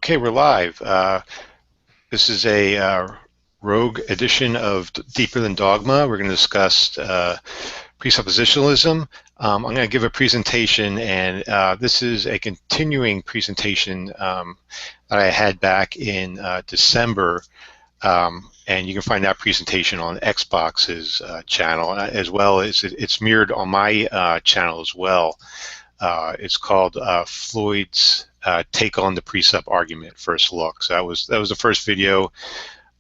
Okay, we're live. This is a rogue edition of Deeper Than Dogma. We're going to discuss presuppositionalism. I'm going to give a presentation, and this is a continuing presentation that I had back in December, and you can find that presentation on Xbox's channel, as well as it's mirrored on my channel as well. It's called Floyd's Take on the Precept Argument, First Look. So that was the first video.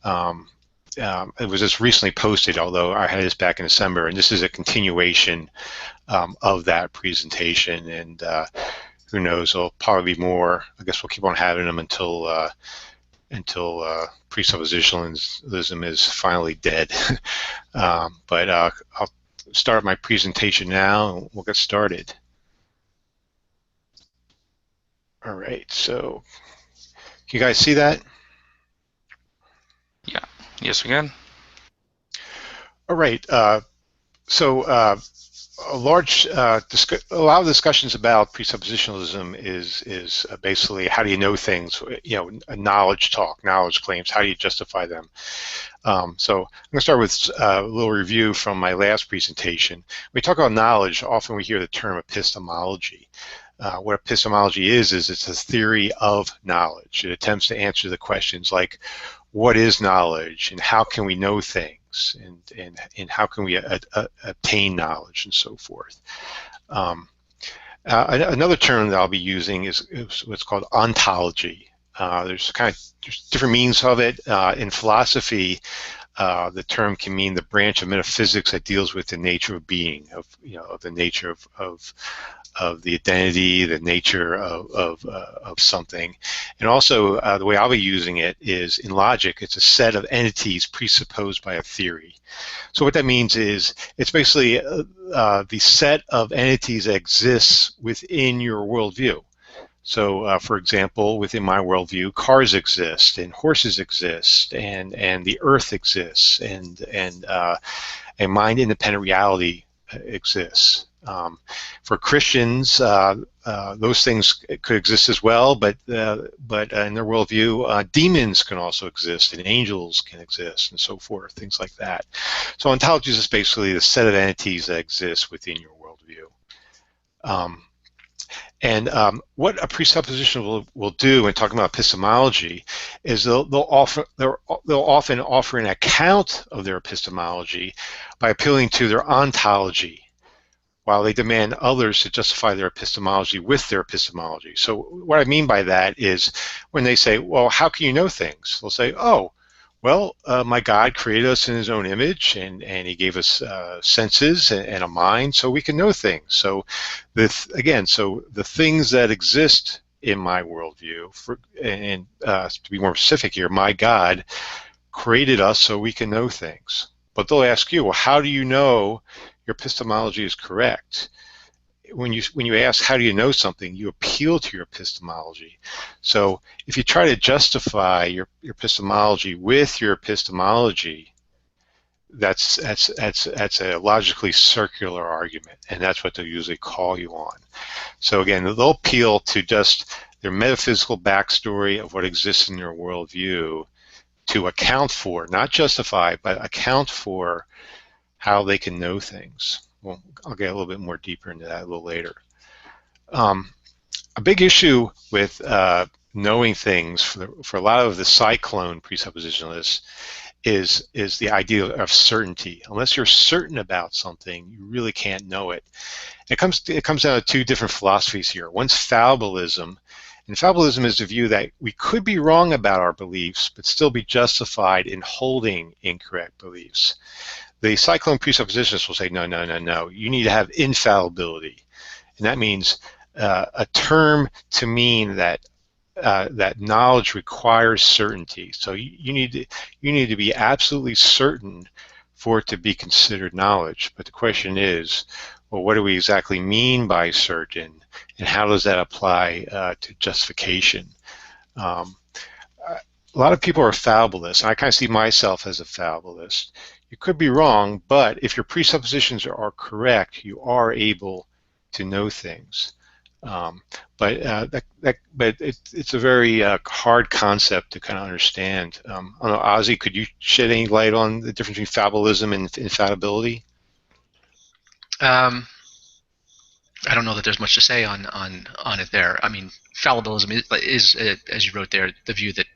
It was just recently posted, although I had this back in December, and this is a continuation of that presentation. And who knows? There'll probably be more. I guess we'll keep on having them until presuppositionalism is finally dead. But I'll start my presentation now, and we'll get started. All right, so can you guys see that? Yeah, yes we can. All right, so a lot of discussions about presuppositionalism is basically how do you know things, a knowledge talk, knowledge claims, how do you justify them? So I'm going to start with a little review from my last presentation. When we talk about knowledge, often we hear the term epistemology. What epistemology is it's a theory of knowledge. It attempts to answer the questions like, what is knowledge, and how can we know things, and how can we obtain knowledge, and so forth. Another term that I'll be using is what's called ontology. There's different meanings of it. In philosophy, the term can mean the branch of metaphysics that deals with the nature of being, of the nature of the identity, the nature of something. And also, the way I'll be using it is in logic, it's a set of entities presupposed by a theory. So what that means is it's basically the set of entities that exists within your worldview. So, for example, within my worldview, cars exist, and horses exist, and the earth exists, and a mind-independent reality exists. For Christians, those things could exist as well, but in their worldview, demons can also exist, and angels can exist, and so forth, things like that. So ontology is basically the set of entities that exist within your worldview. What a presupposition will do when talking about epistemology is they'll often offer an account of their epistemology by appealing to their ontology, while they demand others to justify their epistemology with their epistemology. So what I mean by that is when they say, well, how can you know things? They'll say, oh, well, my God created us in his own image, and he gave us senses and a mind, so we can know things. So so the things that exist in my worldview, to be more specific here, my God created us so we can know things. But they'll ask you, well, how do you know your epistemology is correct? When you ask how do you know something, you appeal to your epistemology. So if you try to justify your epistemology with your epistemology, that's a logically circular argument, and that's what they'll usually call you on. So again, they'll appeal to just their metaphysical backstory of what exists in their worldview to account for, not justify, but account for how they can know things. Well, I'll get a little bit more deeper into that a little later. A big issue with knowing things for a lot of the cyclone presuppositionalists is the idea of certainty. Unless you're certain about something, you really can't know it. It comes down to two different philosophies here. One's fallibilism, and fallibilism is the view that we could be wrong about our beliefs, but still be justified in holding incorrect beliefs. The cyclone presuppositionists will say, no, you need to have infallibility. And that means a term to mean that that knowledge requires certainty. So you need to be absolutely certain for it to be considered knowledge. But the question is, well, what do we exactly mean by certain, and how does that apply to justification? A lot of people are fallibilists, and I kind of see myself as a fallibilist. You could be wrong, but if your presuppositions are correct, you are able to know things. But it's a very hard concept to kind of understand. I don't know, Ozzy, could you shed any light on the difference between fallibilism and infallibility? I don't know that there's much to say on it there. I mean, fallibilism is as you wrote there, the view that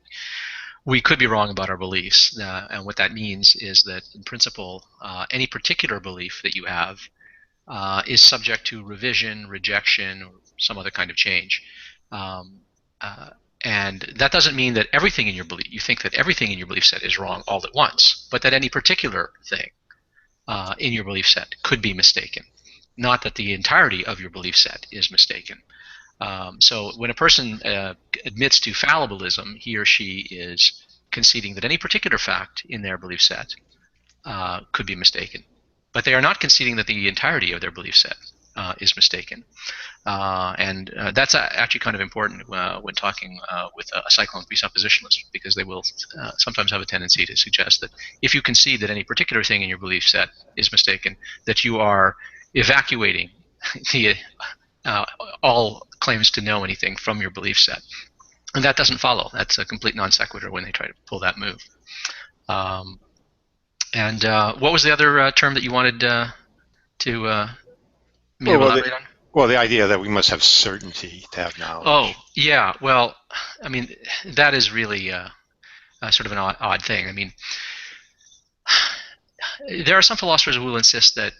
we could be wrong about our beliefs, and what that means is that in principle, any particular belief that you have is subject to revision, rejection, or some other kind of change. Um, uh, and that doesn't mean that everything in your belief, you think that everything in your belief set is wrong all at once, but that any particular thing in your belief set could be mistaken. Not that the entirety of your belief set is mistaken. So when a person admits to fallibilism, he or she is conceding that any particular fact in their belief set could be mistaken. But they are not conceding that the entirety of their belief set is mistaken. And that's actually kind of important when talking with a cyclone presuppositionalist, because they will sometimes have a tendency to suggest that if you concede that any particular thing in your belief set is mistaken, that you are evacuating the all claims to know anything from your belief set. And that doesn't follow. That's a complete non sequitur when they try to pull that move. And what was the other term that you wanted me to elaborate on? Well, the idea that we must have certainty to have knowledge. Oh, yeah. Well, I mean, that is really sort of an odd thing. I mean, there are some philosophers who will insist that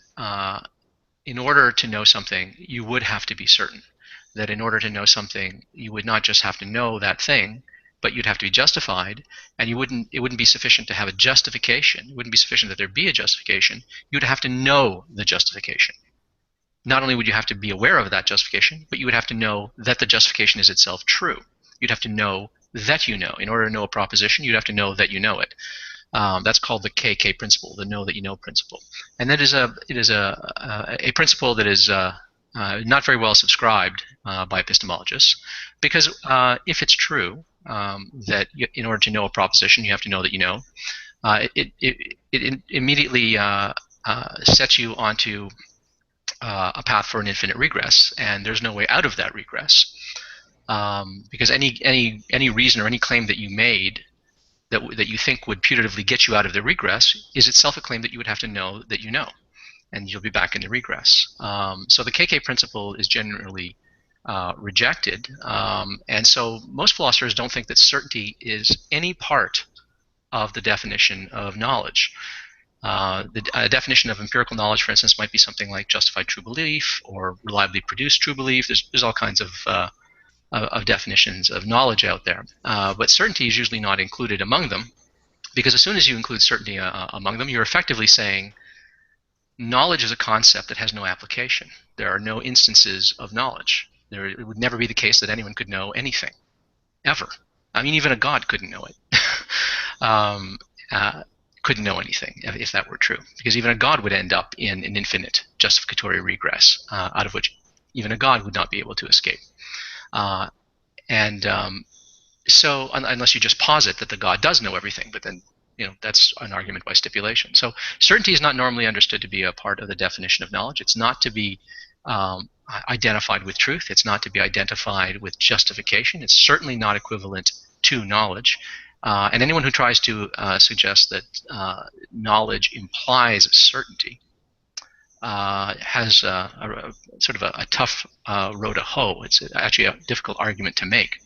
in order to know something, you would have to be certain. That in order to know something, you would not just have to know that thing, but you'd have to be justified, and it wouldn't be sufficient to have a justification. It wouldn't be sufficient that there be a justification. You'd have to know the justification. Not only would you have to be aware of that justification, but you would have to know that the justification is itself true. You'd have to know that you know. In order to know a proposition, you'd have to know that you know it. That's called the KK principle, the know that you know principle. And that is a principle that is not very well subscribed by epistemologists, because if it's true that in order to know a proposition, you have to know that you know, it immediately sets you onto a path for an infinite regress, and there's no way out of that regress, because any reason or any claim that you made that you think would putatively get you out of the regress is itself a claim that you would have to know that you know, and you'll be back in the regress. So the KK principle is generally rejected, and so most philosophers don't think that certainty is any part of the definition of knowledge. The definition of empirical knowledge, for instance, might be something like justified true belief or reliably produced true belief. There's all kinds of definitions of knowledge out there, but certainty is usually not included among them, because as soon as you include certainty among them, you're effectively saying knowledge is a concept that has no application. There are no instances of knowledge. It would never be the case that anyone could know anything, ever. I mean, even a god couldn't know it. Couldn't know anything if that were true, because even a god would end up in an infinite justificatory regress, out of which even a god would not be able to escape. So unless you just posit that the god does know everything, but then that's an argument by stipulation. So certainty is not normally understood to be a part of the definition of knowledge. It's not to be identified with truth. It's not to be identified with justification. It's certainly not equivalent to knowledge. And anyone who tries to suggest that knowledge implies certainty has sort of a tough row to hoe. It's actually a difficult argument to make.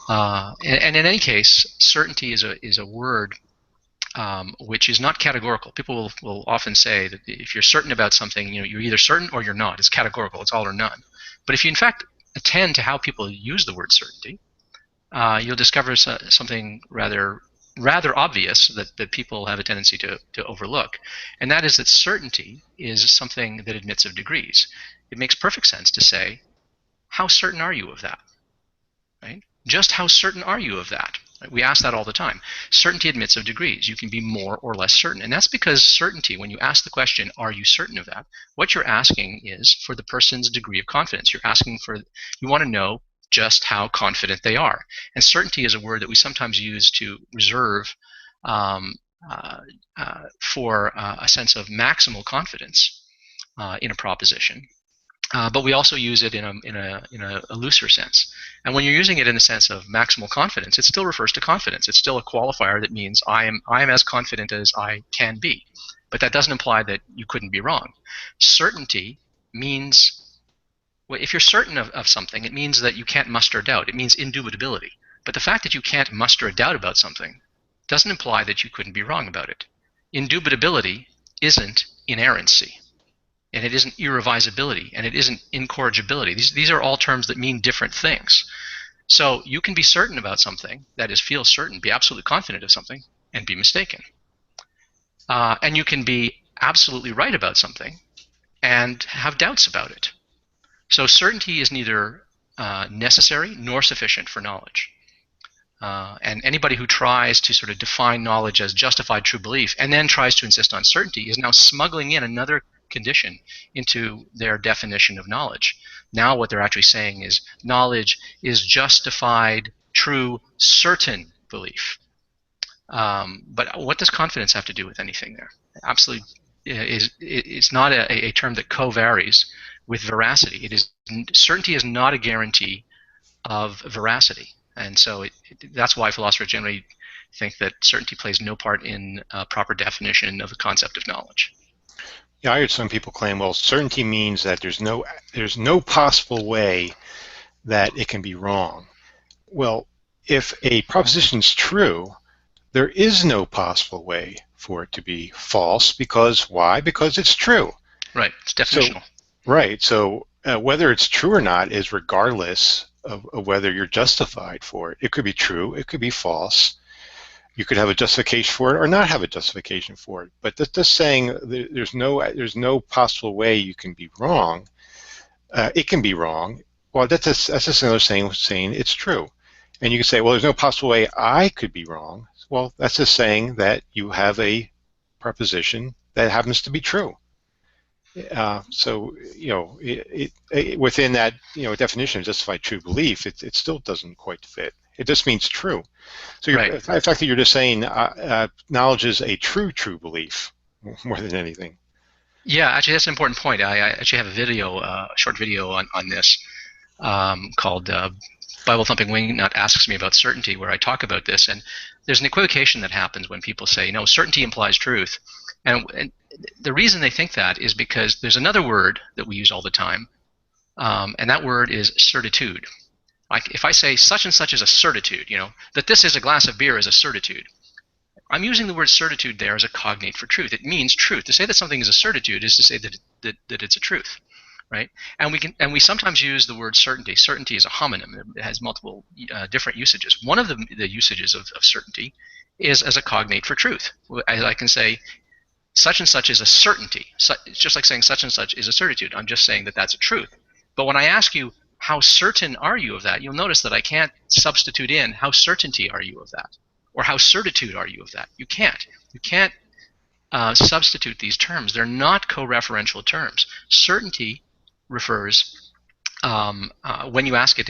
And in any case, certainty is a word which is not categorical. People will often say that if you're certain about something, you're either certain or you're not. It's categorical. It's all or none. But if you in fact attend to how people use the word certainty, you'll discover something rather obvious that people have a tendency to overlook, and that is that certainty is something that admits of degrees. It makes perfect sense to say, how certain are you of that? Right? Just how certain are you of that? Right? We ask that all the time. Certainty admits of degrees. You can be more or less certain, and that's because certainty, when you ask the question, are you certain of that, what you're asking is for the person's degree of confidence. You want to know just how confident they are. And certainty is a word that we sometimes use to reserve for a sense of maximal confidence in a proposition. but we also use it in a looser sense. And when you're using it in the sense of maximal confidence, it still refers to confidence. It's still a qualifier that means I am as confident as I can be. But that doesn't imply that you couldn't be wrong. Certainty means, well, if you're certain of something, it means that you can't muster a doubt. It means indubitability. But the fact that you can't muster a doubt about something doesn't imply that you couldn't be wrong about it. Indubitability isn't inerrancy, and it isn't irrevisability, and it isn't incorrigibility. These are all terms that mean different things. So you can be certain about something, that is, feel certain, be absolutely confident of something, and be mistaken. And you can be absolutely right about something and have doubts about it. So certainty is neither necessary nor sufficient for knowledge. And anybody who tries to sort of define knowledge as justified true belief and then tries to insist on certainty is now smuggling in another condition into their definition of knowledge. Now what they're actually saying is knowledge is justified, true, certain belief. But what does confidence have to do with anything there? Absolutely, it's not a term that co-varies with veracity. Certainty is not a guarantee of veracity. And so that's why philosophers generally think that certainty plays no part in a proper definition of the concept of knowledge. Yeah, I heard some people claim, well, certainty means that there's no possible way that it can be wrong. Well, if a proposition is true, there is no possible way for it to be false, because why? Because it's true. Right, it's definitional. Right, so whether it's true or not is regardless of whether you're justified for it. It could be true, it could be false. You could have a justification for it or not have a justification for it. But just saying there's no possible way you can be wrong, it can be wrong. Well, that's just another saying it's true. And you can say, well, there's no possible way I could be wrong. Well, that's just saying that you have a proposition that happens to be true. So, within that, definition of justified true belief, it still doesn't quite fit. It just means true. So the fact that you're just saying knowledge is a true belief more than anything. Yeah, actually, that's an important point. I actually have a short video on this called Bible Thumping Wingnut Asks Me About Certainty, where I talk about this. And there's an equivocation that happens when people say, no, certainty implies truth. And the reason they think that is because there's another word that we use all the time, and that word is certitude. Like if I say such and such is a certitude, that this is a glass of beer is a certitude, I'm using the word certitude there as a cognate for truth. It means truth. To say that something is a certitude is to say that it's a truth, right? And we sometimes use the word certainty. Certainty is a homonym. It has multiple different usages. One of the usages of certainty is as a cognate for truth. I can say such and such is a certainty. It's just like saying such and such is a certitude. I'm just saying that that's a truth. But when I ask you, how certain are you of that? You'll notice that I can't substitute in how certainty are you of that, or how certitude are you of that. You can't. You can't substitute these terms. They're not co-referential terms. Certainty refers, when you ask it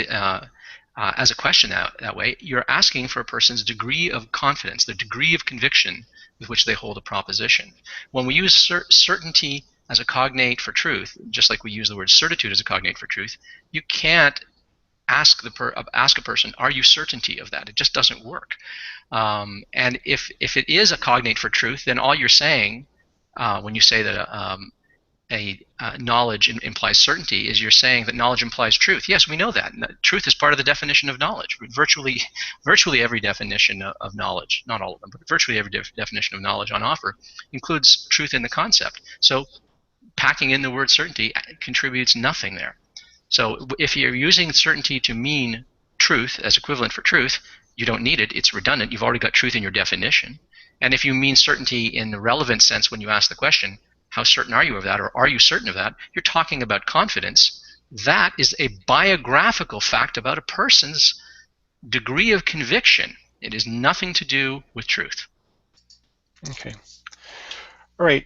as a question that way, you're asking for a person's degree of confidence, the degree of conviction with which they hold a proposition. When we use certainty as a cognate for truth, just like we use the word certitude as a cognate for truth, you can't ask a person, are you certainty of that? It just doesn't work. And if it is a cognate for truth, then all you're saying when you say that knowledge implies certainty is you're saying that knowledge implies truth. Yes, we know that. Truth is part of the definition of knowledge. Virtually every definition of knowledge, not all of them, but virtually every definition of knowledge on offer includes truth in the concept. So packing in the word certainty contributes nothing there. So if you're using certainty to mean truth as equivalent for truth, you don't need it. It's redundant. You've already got truth in your definition. And if you mean certainty in the relevant sense when you ask the question, how certain are you of that, or are you certain of that, you're talking about confidence. That is a biographical fact about a person's degree of conviction. It has nothing to do with truth. Okay. All right.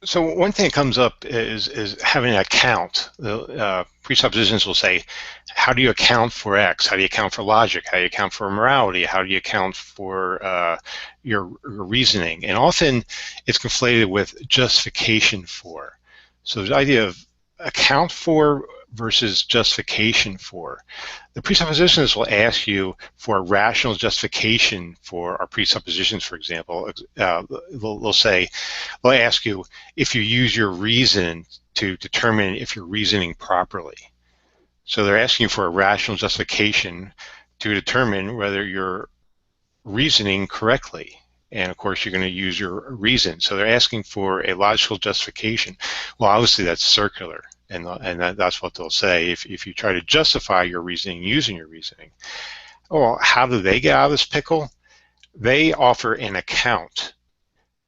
So one thing that comes up is having an account. The presuppositions will say, how do you account for X? How do you account for logic? How do you account for morality? How do you account for your reasoning? And often it's conflated with justification for. So the idea account for versus justification for. The presuppositionists will ask you for a rational justification for our presuppositions, for example. They'll ask you if you use your reason to determine if you're reasoning properly. So they're asking for a rational justification to determine whether you're reasoning correctly. And of course, you're going to use your reason. So they're asking for a logical justification. Well, obviously, that's circular. And that's what they'll say. If you try to justify your reasoning using your reasoning, well, how do they get out of this pickle? They offer an account.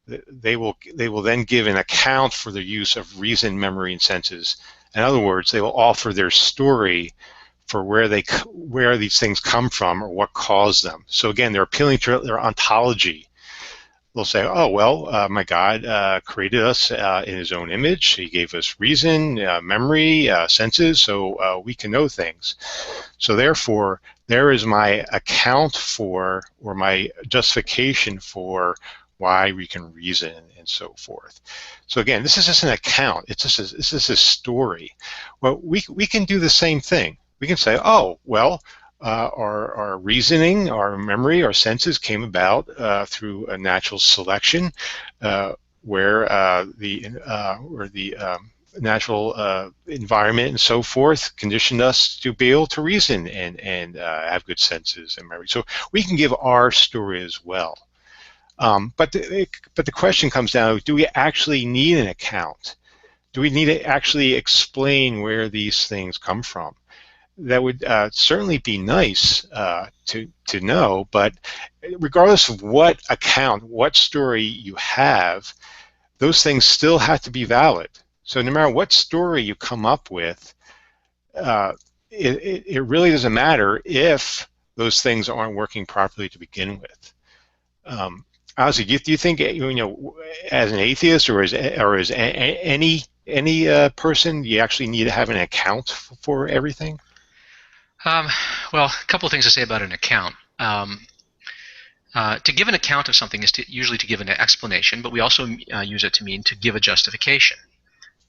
They will then give an account for the use of reason, memory, and senses. In other words, they will offer their story for where these things come from or what caused them. So again, they're appealing to their ontology. They'll say, oh, well, my God created us in his own image. He gave us reason, memory, senses, so we can know things. So therefore, there is my account for, or my justification for, why we can reason and so forth. So again, this is just an account. This is a story. Well, we can do the same thing. We can say, oh, well, our reasoning, our memory, our senses came about through a natural selection, where the natural environment and so forth conditioned us to be able to reason and have good senses and memory. So we can give our story as well. But the question comes down to, do we actually need an account? Do we need to actually explain where these things come from? That would certainly be nice to know, but regardless of what account, what story you have, those things still have to be valid. So no matter what story you come up with, it really doesn't matter if those things aren't working properly to begin with. Honestly, do you think, as an atheist or as any person, you actually need to have an account for everything? Well, a couple of things to say about an account. To give an account of something is usually to give an explanation, but we also use it to mean to give a justification.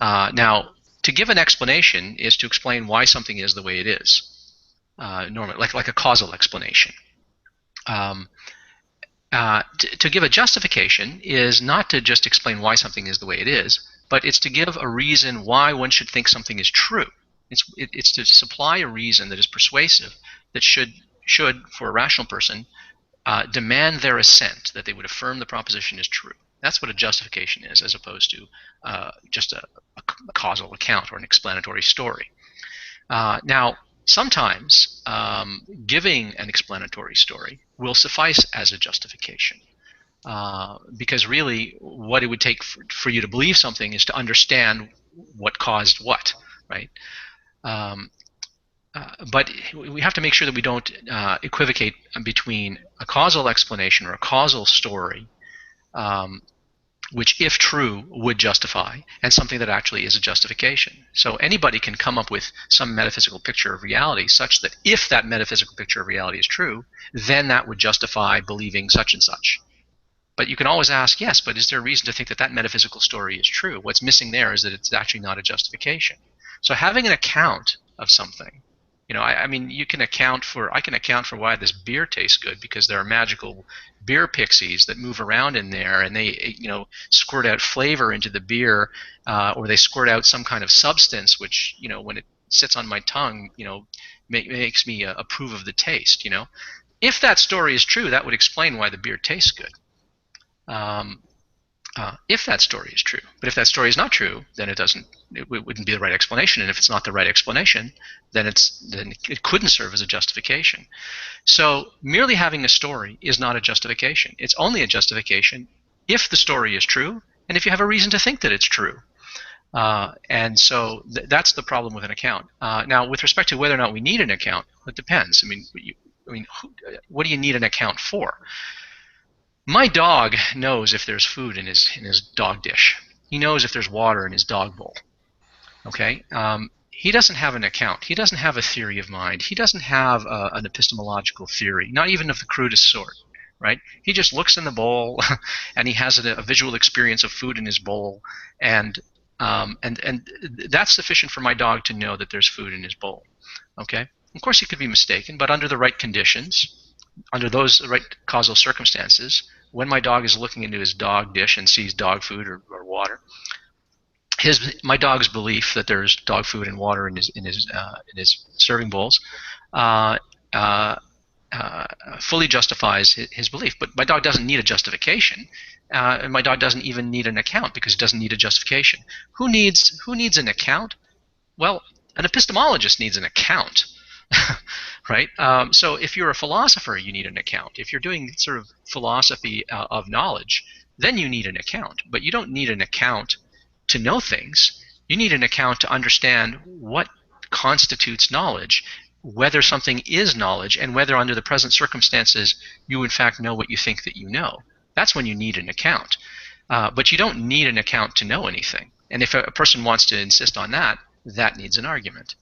Now, to give an explanation is to explain why something is the way it is, normally, like a causal explanation. To give a justification is not to just explain why something is the way it is, but it's to give a reason why one should think something is true. It's to supply a reason that is persuasive, that should for a rational person, demand their assent, that they would affirm the proposition is true. That's what a justification is, as opposed to just a causal account or an explanatory story. Now, sometimes giving an explanatory story will suffice as a justification, because really what it would take for you to believe something is to understand what caused what, right? But we have to make sure that we don't equivocate between a causal explanation or a causal story, which, if true, would justify, and something that actually is a justification. So anybody can come up with some metaphysical picture of reality such that if that metaphysical picture of reality is true, then that would justify believing such and such. But you can always ask, yes, but is there a reason to think that that metaphysical story is true? What's missing there is that it's actually not a justification. So having an account of something, I mean, I can account for why this beer tastes good because there are magical beer pixies that move around in there, and they, squirt out flavor into the beer, or they squirt out some kind of substance which, when it sits on my tongue, makes me approve of the taste. If that story is true, that would explain why the beer tastes good. If that story is true. But if that story is not true, then it wouldn't be the right explanation. And if it's not the right explanation, then it couldn't serve as a justification. So merely having a story is not a justification. It's only a justification if the story is true and if you have a reason to think that it's true. And so that's the problem with an account. Now, with respect to whether or not we need an account, it depends. What do you need an account for? My dog knows if there's food in his dog dish. He knows if there's water in his dog bowl. Okay? He doesn't have an account. He doesn't have a theory of mind. He doesn't have an epistemological theory, not even of the crudest sort. Right? He just looks in the bowl and he has a visual experience of food in his bowl, and And that's sufficient for my dog to know that there's food in his bowl. Okay? Of course, he could be mistaken, but under the right conditions, under those right causal circumstances, when my dog is looking into his dog dish and sees dog food or water, my dog's belief that there's dog food and water in his serving bowls uh, uh, fully justifies his belief. But my dog doesn't need a justification, and my dog doesn't even need an account because it doesn't need a justification. Who needs an account? Well, an epistemologist needs an account, right? So if you're a philosopher, you need an account. If you're doing sort of philosophy of knowledge, then you need an account. But you don't need an account to know things. You need an account to understand what constitutes knowledge, whether something is knowledge, and whether under the present circumstances you in fact know what you think that you know. That's when you need an account. But you don't need an account to know anything. And if a person wants to insist on that, that needs an argument.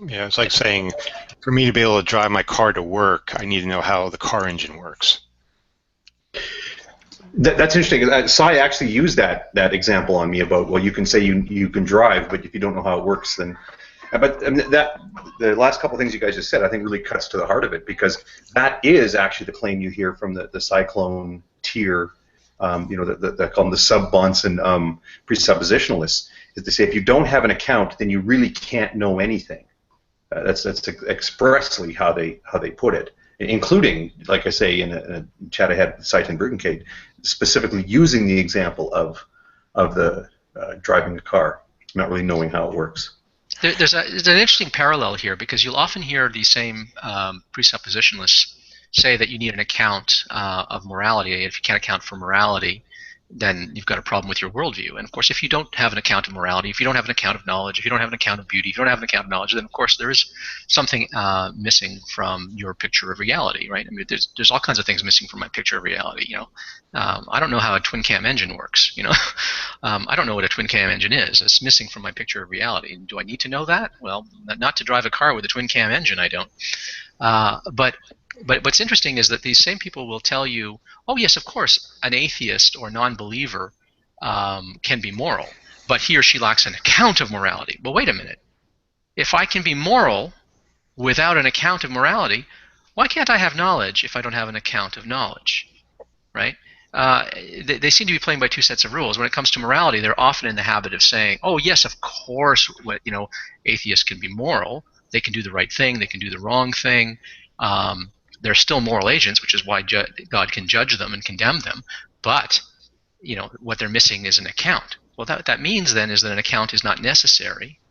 Yeah, it's like saying, for me to be able to drive my car to work, I need to know how the car engine works. That's interesting. Sai actually used that example on me about, well, you can say you can drive, but if you don't know how it works, then. But the last couple of things you guys just said, I think, really cuts to the heart of it, because that is actually the claim you hear from the cyclone tier, you know, they call them the sub-Bonson presuppositionalists, is to say if you don't have an account, then you really can't know anything. That's expressly how they put it, including, like I say, in a chat I had with Seitan Bruggencate, specifically using the example of the driving a car, not really knowing how it works. There's an interesting parallel here, because you'll often hear these same presuppositionalists say that you need an account of morality. If you can't account for morality, then you've got a problem with your worldview. And of course, if you don't have an account of morality, if you don't have an account of knowledge, if you don't have an account of beauty, if you don't have an account of knowledge, then of course there is something missing from your picture of reality, right? I mean, there's all kinds of things missing from my picture of reality. You know, I don't know how a twin cam engine works. You know, I don't know what a twin cam engine is. It's missing from my picture of reality. Do I need to know that? Well, not to drive a car with a twin cam engine, I don't. But what's interesting is that these same people will tell you, oh yes, of course, an atheist or non-believer can be moral, but he or she lacks an account of morality. Well, wait a minute. If I can be moral without an account of morality, why can't I have knowledge if I don't have an account of knowledge, right? They seem to be playing by two sets of rules. When it comes to morality, they're often in the habit of saying, oh yes, of course, you know, atheists can be moral. They can do the right thing. They can do the wrong thing. They're still moral agents, which is why God can judge them and condemn them. But, you know, what they're missing is an account. Well, that means then is that an account is not necessary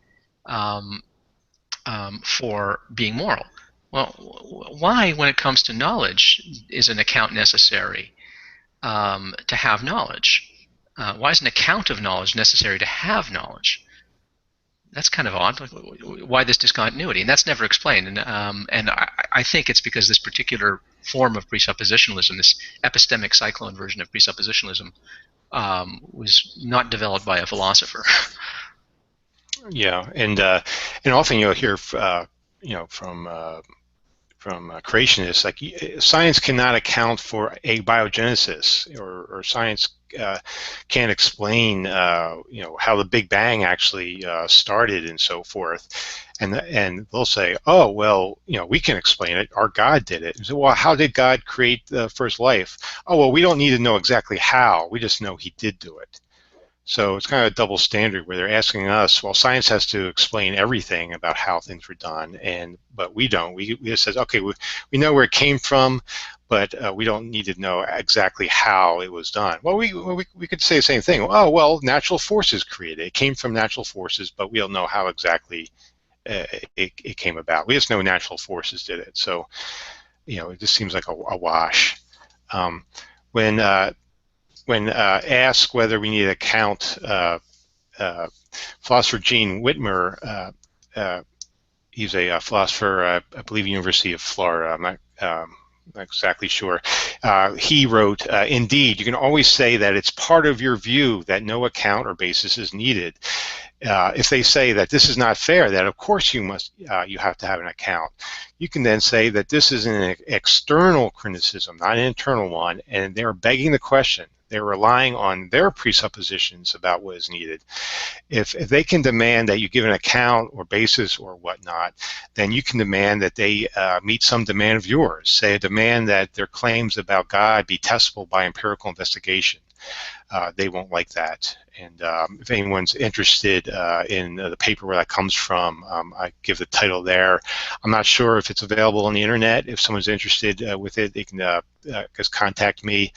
for being moral. Well, why, when it comes to knowledge, is an account necessary to have knowledge? Why is an account of knowledge necessary to have knowledge? That's kind of odd. Why this discontinuity? And that's never explained. And I think it's because this particular form of presuppositionalism, this epistemic cyclone version of presuppositionalism, was not developed by a philosopher. Yeah, and often you'll hear, you know, from creationists, like science cannot account for abiogenesis, or science can't explain, you know, how the Big Bang actually started and so forth, and they'll say, oh well, you know, we can explain it. Our God did it. And so, well, how did God create the first life? Oh well, we don't need to know exactly how. We just know He did do it. So it's kind of a double standard where they're asking us, well, science has to explain everything about how things were done, but we don't. We just says, okay, we know where it came from, but we don't need to know exactly how it was done. Well, we could say the same thing. Oh, well, natural forces created it. It came from natural forces, but we don't know how exactly it came about. We just know natural forces did it. So, you know, it just seems like a wash. When asked whether we need to count, philosopher Gene Whitmer, he's a philosopher, I believe, University of Florida. I'm not exactly sure. He wrote, indeed, you can always say that it's part of your view that no account or basis is needed. If they say that this is not fair, that of course you have to have an account. You can then say that this is an external criticism, not an internal one, and they're begging the question. They're relying on their presuppositions about what is needed. If they can demand that you give an account or basis or whatnot, then you can demand that they meet some demand of yours. Say a demand that their claims about God be testable by empirical investigation. They won't like that. And if anyone's interested in the paper where that comes from, I give the title there. I'm not sure if it's available on the internet. If someone's interested with it, they can just contact me.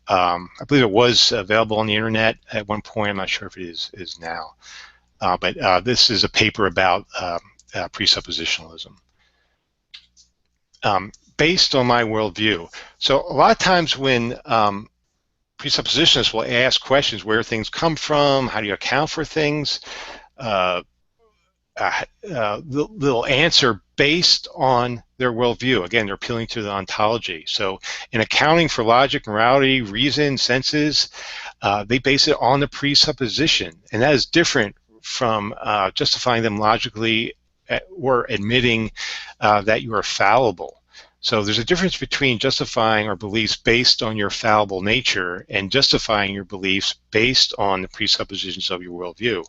I believe it was available on the internet at one point. I'm not sure if it is now. But this is a paper about presuppositionalism. Based on my worldview. So a lot of times when presuppositionists will ask questions, where things come from, how do you account for things, they'll answer based on their worldview. Again, they're appealing to the ontology. So in accounting for logic, morality, reason, senses, they base it on the presupposition, and that is different from justifying them logically or admitting that you are fallible. So there's a difference between justifying our beliefs based on your fallible nature and justifying your beliefs based on the presuppositions of your worldview.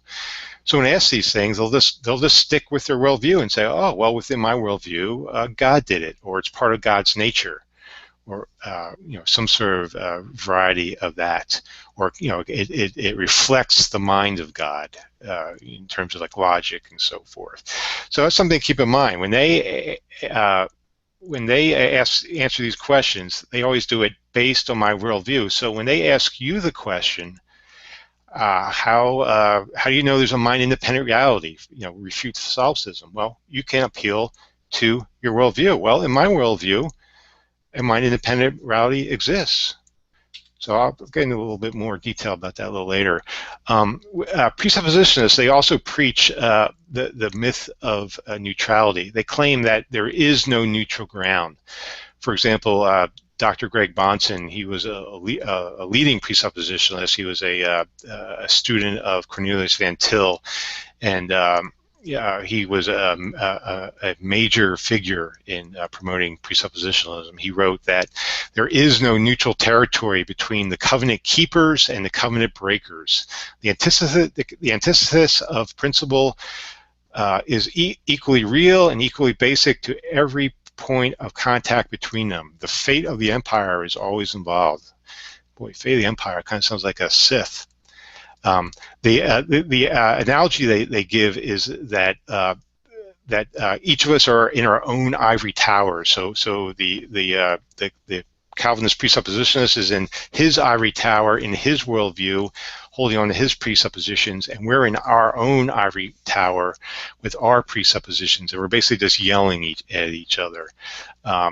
So when asked these things, they'll just stick with their worldview and say, oh, well, within my worldview, God did it, or it's part of God's nature, or some sort of variety of that, or it reflects the mind of God in terms of like logic and so forth. So that's something to keep in mind when they answer these questions. They always do it based on my worldview. So when they ask you the question, how do you know there's a mind-independent reality? Refute solipsism. Well, you can appeal to your worldview. Well, in my worldview, a mind-independent reality exists. So I'll get into a little bit more detail about that a little later. Presuppositionists, they also preach the myth of neutrality. They claim that there is no neutral ground. For example, Dr. Greg Bahnsen, he was a leading presuppositionalist. He was a student of Cornelius Van Til, and he was a major figure in promoting presuppositionalism. He wrote that there is no neutral territory between the covenant keepers and the covenant breakers. The antithesis of principle is equally real and equally basic to every point of contact between them. The fate of the empire is always involved. Boy, fate of the empire kind of sounds like a Sith. The analogy they give is that each of us are in our own ivory tower. So the Calvinist presuppositionist is in his ivory tower, in his worldview, holding on to his presuppositions, and we're in our own ivory tower with our presuppositions, and we're basically just yelling at each other.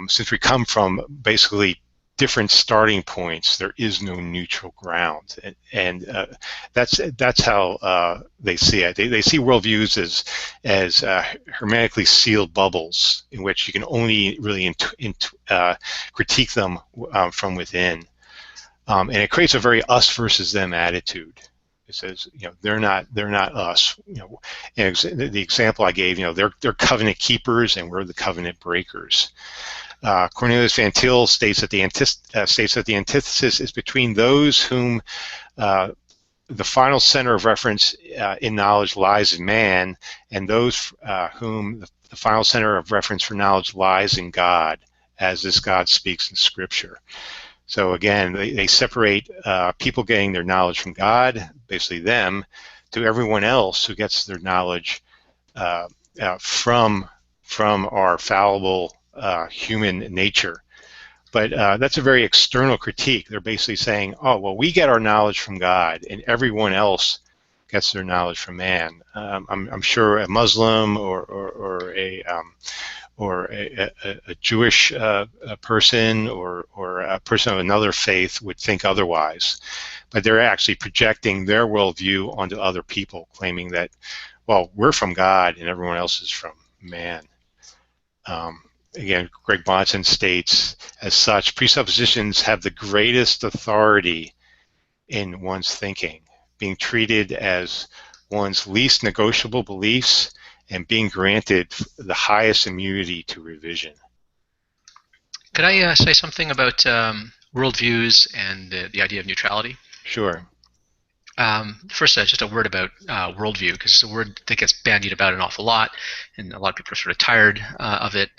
Since we come from basically different starting points, there is no neutral ground, and that's how they see it. They see worldviews as hermetically sealed bubbles in which you can only really critique them from within, and it creates a very us versus them attitude. It says, they're not us. And the example I gave, they're covenant keepers and we're the covenant breakers. Cornelius Van Til states that the antithesis is between those whom the final center of reference in knowledge lies in man, and those whom the final center of reference for knowledge lies in God, as this God speaks in Scripture. So again, they separate people getting their knowledge from God, basically them, to everyone else who gets their knowledge from our fallible human nature. But that's a very external critique. They're basically saying, oh, well, we get our knowledge from God, and everyone else gets their knowledge from man. I'm sure a Muslim or a Jewish person or a person of another faith would think otherwise. But they're actually projecting their worldview onto other people, claiming that, well, we're from God and everyone else is from man. Again, Greg Bahnsen states, as such, presuppositions have the greatest authority in one's thinking, being treated as one's least negotiable beliefs and being granted the highest immunity to revision. Could I say something about worldviews and the idea of neutrality. Sure. First, just a word about worldview, because it's a word that gets bandied about an awful lot, and a lot of people are sort of tired of it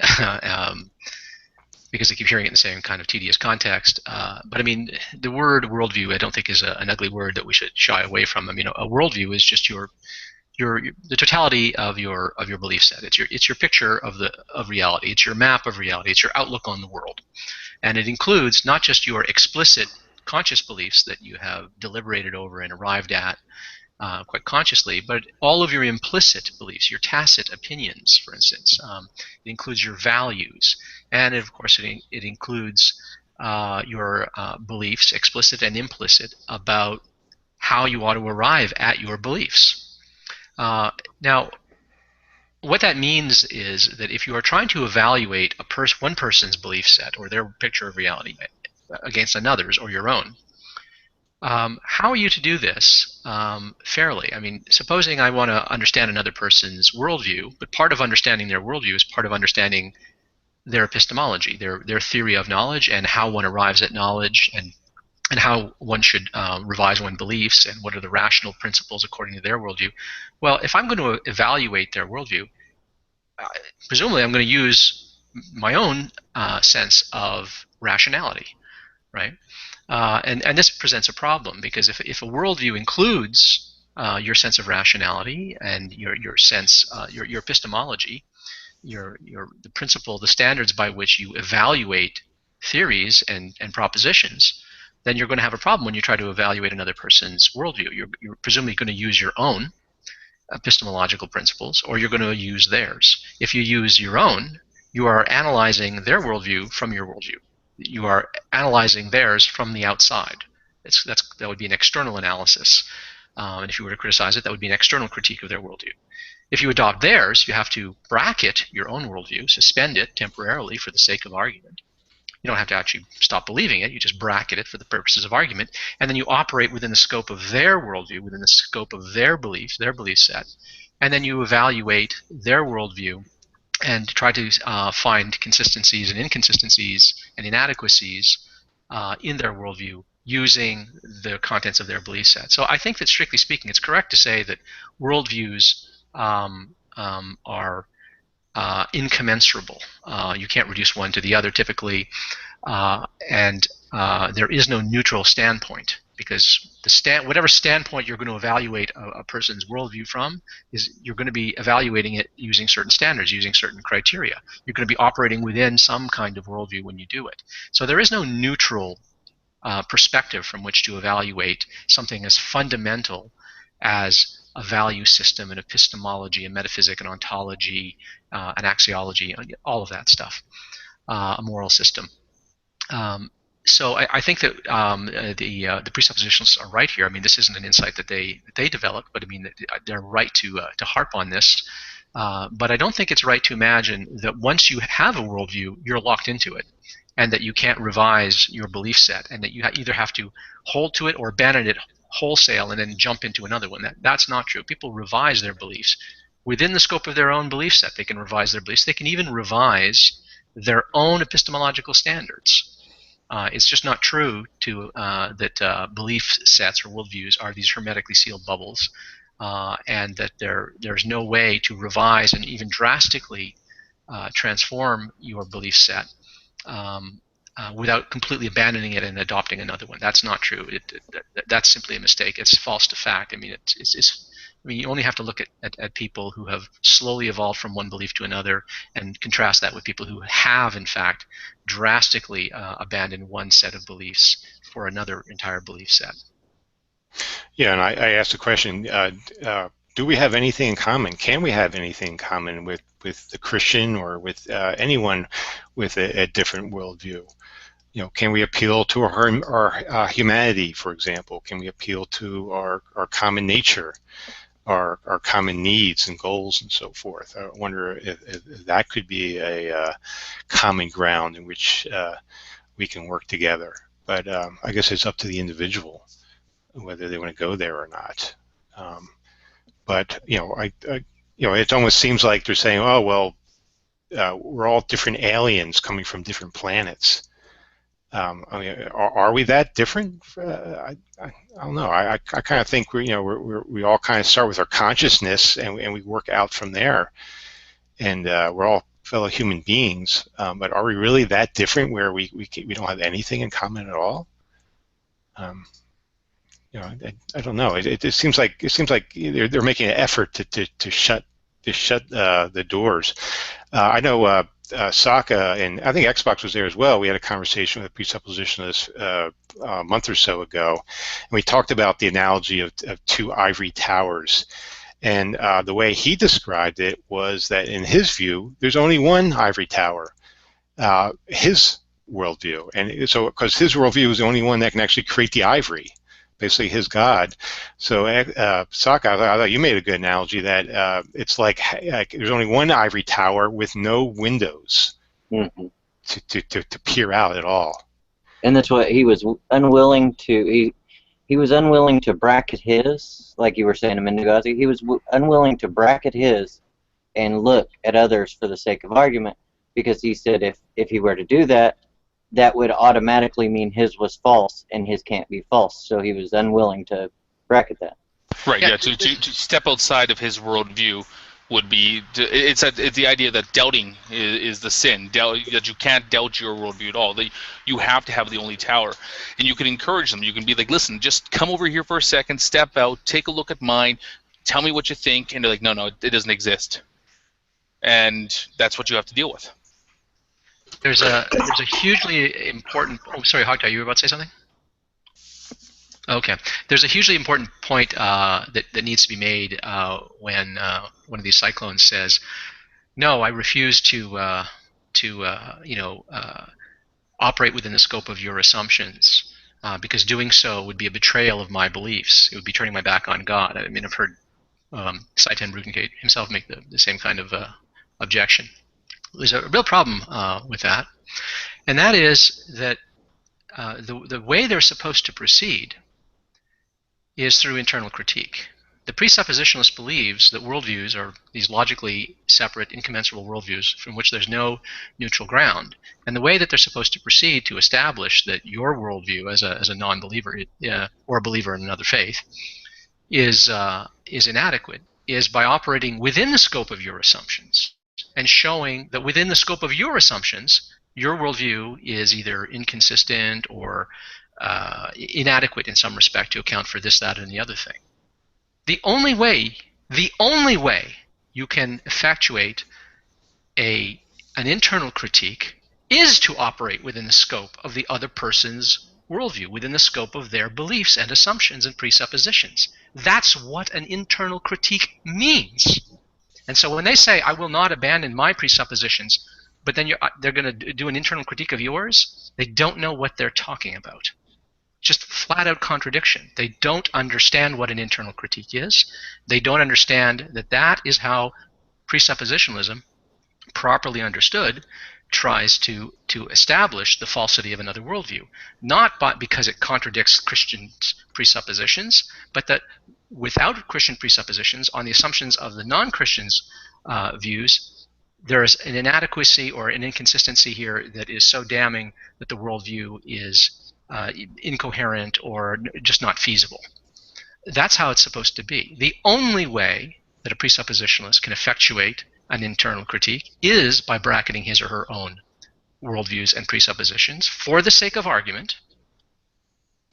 because they keep hearing it in the same kind of tedious context. But I mean, the word worldview, I don't think is an ugly word that we should shy away from. I mean, a worldview is just the totality of your belief set. It's your picture of reality. It's your map of reality. It's your outlook on the world, and it includes not just your explicit conscious beliefs that you have deliberated over and arrived at quite consciously, but all of your implicit beliefs, your tacit opinions, for instance. It includes your values, and of course it includes your beliefs, explicit and implicit, about how you ought to arrive at your beliefs. Now, what that means is that if you are trying to evaluate one person's belief set or their picture of reality against another's or your own, how are you to do this fairly? I mean, supposing I want to understand another person's worldview, but part of understanding their worldview is part of understanding their epistemology, their theory of knowledge, and how one arrives at knowledge, and how one should revise one's beliefs, and what are the rational principles according to their worldview. Well, if I'm going to evaluate their worldview, presumably I'm going to use my own sense of rationality, right? And this presents a problem, because if a worldview includes your sense of rationality and your sense, your epistemology, the principle, the standards by which you evaluate theories and propositions, then you're going to have a problem when you try to evaluate another person's worldview. You're presumably going to use your own epistemological principles, or you're going to use theirs. If you use your own, you are analyzing their worldview from your worldview. You are analyzing theirs from the outside. That would be an external analysis. And if you were to criticize it, that would be an external critique of their worldview. If you adopt theirs, you have to bracket your own worldview, suspend it temporarily for the sake of argument. You don't have to actually stop believing it. You just bracket it for the purposes of argument, and then you operate within the scope of their worldview, within the scope of their belief set, and then you evaluate their worldview and try to find consistencies and inconsistencies and inadequacies in their worldview using the contents of their belief set. So I think that, strictly speaking, it's correct to say that worldviews are incommensurable. You can't reduce one to the other typically, and there is no neutral standpoint, because whatever standpoint you're going to evaluate a person's worldview from, you're going to be evaluating it using certain standards, using certain criteria. You're going to be operating within some kind of worldview when you do it. So there is no neutral perspective from which to evaluate something as fundamental as a value system, an epistemology, a metaphysic, an ontology, an axiology, all of that stuff, a moral system. So I think that the presuppositionalists are right here. I mean, this isn't an insight that they developed, but I mean, they're right to harp on this. But I don't think it's right to imagine that once you have a worldview, you're locked into it, and that you can't revise your belief set, and that you either have to hold to it or abandon it wholesale and then jump into another one. That's not true. People revise their beliefs within the scope of their own belief set. They can revise their beliefs. They can even revise their own epistemological standards. It's just not true that belief sets or worldviews are these hermetically sealed bubbles, and that there's no way to revise and even drastically transform your belief set without completely abandoning it and adopting another one. That's not true. That's simply a mistake. It's false to fact. I mean, you only have to look at people who have slowly evolved from one belief to another and contrast that with people who have, in fact, drastically abandoned one set of beliefs for another entire belief set. Yeah, and I asked the question, do we have anything in common? Can we have anything in common with the Christian or with anyone with a different worldview? You know, can we appeal to our humanity, for example? Can we appeal to our common nature, our common needs and goals and so forth? I wonder if that could be a common ground in which we can work together. But I guess it's up to the individual whether they want to go there or not. But you know, it almost seems like they're saying, oh well, we're all different aliens coming from different planets. I mean, are we that different? I don't know. I kind of think we all kind of start with our consciousness and we work out from there, and we're all fellow human beings. But are we really that different where we don't have anything in common at all? I don't know. It seems like they're making an effort to shut the doors. I know. Socka, and I think Xbox was there as well. We had a conversation with a presuppositionalist a month or so ago, and we talked about the analogy of two ivory towers. And the way he described it was that in his view, there's only one ivory tower, his worldview. And so, because his worldview is the only one that can actually create the ivory, basically his God. So Socka, I thought you made a good analogy that it's like there's only one ivory tower with no windows to peer out at all. And that's what he was unwilling to. He was unwilling to bracket his, like you were saying a minute ago. He was unwilling to bracket his and look at others for the sake of argument, because he said if he were to do that, that would automatically mean his was false, and his can't be false. So he was unwilling to bracket that. Right. Yeah. To step outside of his worldview would be it's the idea that doubting is the sin. That you can't doubt your worldview at all. That you have to have the only tower, and you can encourage them. You can be like, listen, just come over here for a second, step out, take a look at mine, tell me what you think, and they're like, no, it doesn't exist, and that's what you have to deal with. There's a hugely important. Oh, sorry, Hogtie, you were about to say something? Okay. There's a hugely important point that needs to be made when one of these cyclones says, "No, I refuse to operate within the scope of your assumptions, because doing so would be a betrayal of my beliefs. It would be turning my back on God." I mean, I've heard Seitan Rueckengate himself make the same kind of objection. There's a real problem with that, and that is that the way they're supposed to proceed is through internal critique. The presuppositionalist believes that worldviews are these logically separate, incommensurable worldviews from which there's no neutral ground, and the way that they're supposed to proceed to establish that your worldview as a non-believer or a believer in another faith is inadequate is by operating within the scope of your assumptions and showing that within the scope of your assumptions, your worldview is either inconsistent or inadequate in some respect to account for this, that, and the other thing. The only way you can effectuate an internal critique is to operate within the scope of the other person's worldview, within the scope of their beliefs and assumptions and presuppositions. That's what an internal critique means. And so when they say, I will not abandon my presuppositions, but then they're going to do an internal critique of yours, they don't know what they're talking about. Just flat out contradiction. They don't understand what an internal critique is. They don't understand that that is how presuppositionalism, properly understood, tries to establish the falsity of another worldview. Not because it contradicts Christian presuppositions, but that without Christian presuppositions, on the assumptions of the non-Christians' views, there is an inadequacy or an inconsistency here that is so damning that the worldview is incoherent or just not feasible. That's how it's supposed to be. The only way that a presuppositionalist can effectuate an internal critique is by bracketing his or her own worldviews and presuppositions for the sake of argument,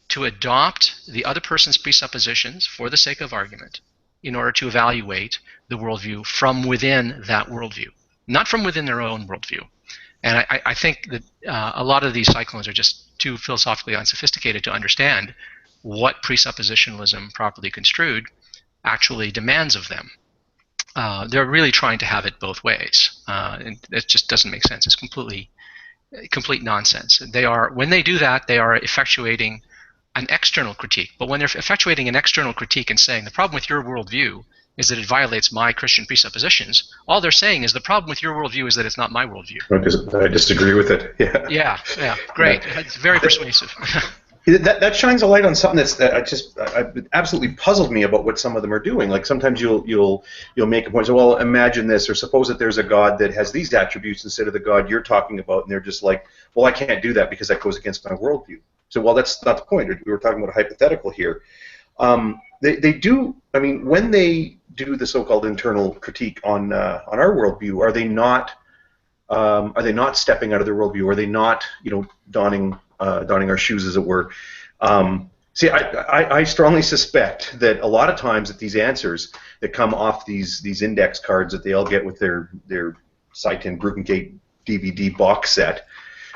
to adopt the other person's presuppositions for the sake of argument in order to evaluate the worldview from within that worldview, not from within their own worldview. And I think that a lot of these cyclones are just too philosophically unsophisticated to understand what presuppositionalism properly construed actually demands of them. They're really trying to have it both ways, and it just doesn't make sense. It's complete nonsense. When they do that, they are effectuating an external critique. But when they're effectuating an external critique and saying the problem with your worldview is that it violates my Christian presuppositions, all they're saying is the problem with your worldview is that it's not my worldview. Because I disagree with it. Yeah. Yeah. Great. It's very persuasive. That shines a light on something that absolutely puzzled me about what some of them are doing. Like sometimes you'll make a point, so well, imagine this, or suppose that there's a God that has these attributes instead of the God you're talking about, and they're just like, well, I can't do that because that goes against my worldview. So, well, that's not the point. We were talking about a hypothetical here. They do. I mean, when they do the so-called internal critique on our worldview, are they not stepping out of their worldview? Are they not, donning our shoes, as it were? See, I strongly suspect that a lot of times that these answers that come off these index cards that they all get with their Seitan Gruppengate DVD box set,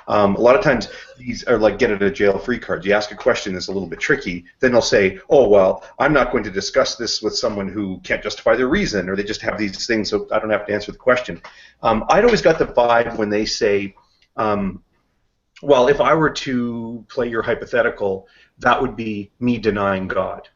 a lot of times these are like get out of jail free cards. You ask a question that's a little bit tricky, then they'll say, oh, well, I'm not going to discuss this with someone who can't justify their reason, or they just have these things so I don't have to answer the question. I'd always got the vibe when they say, well, if I were to play your hypothetical, that would be me denying God.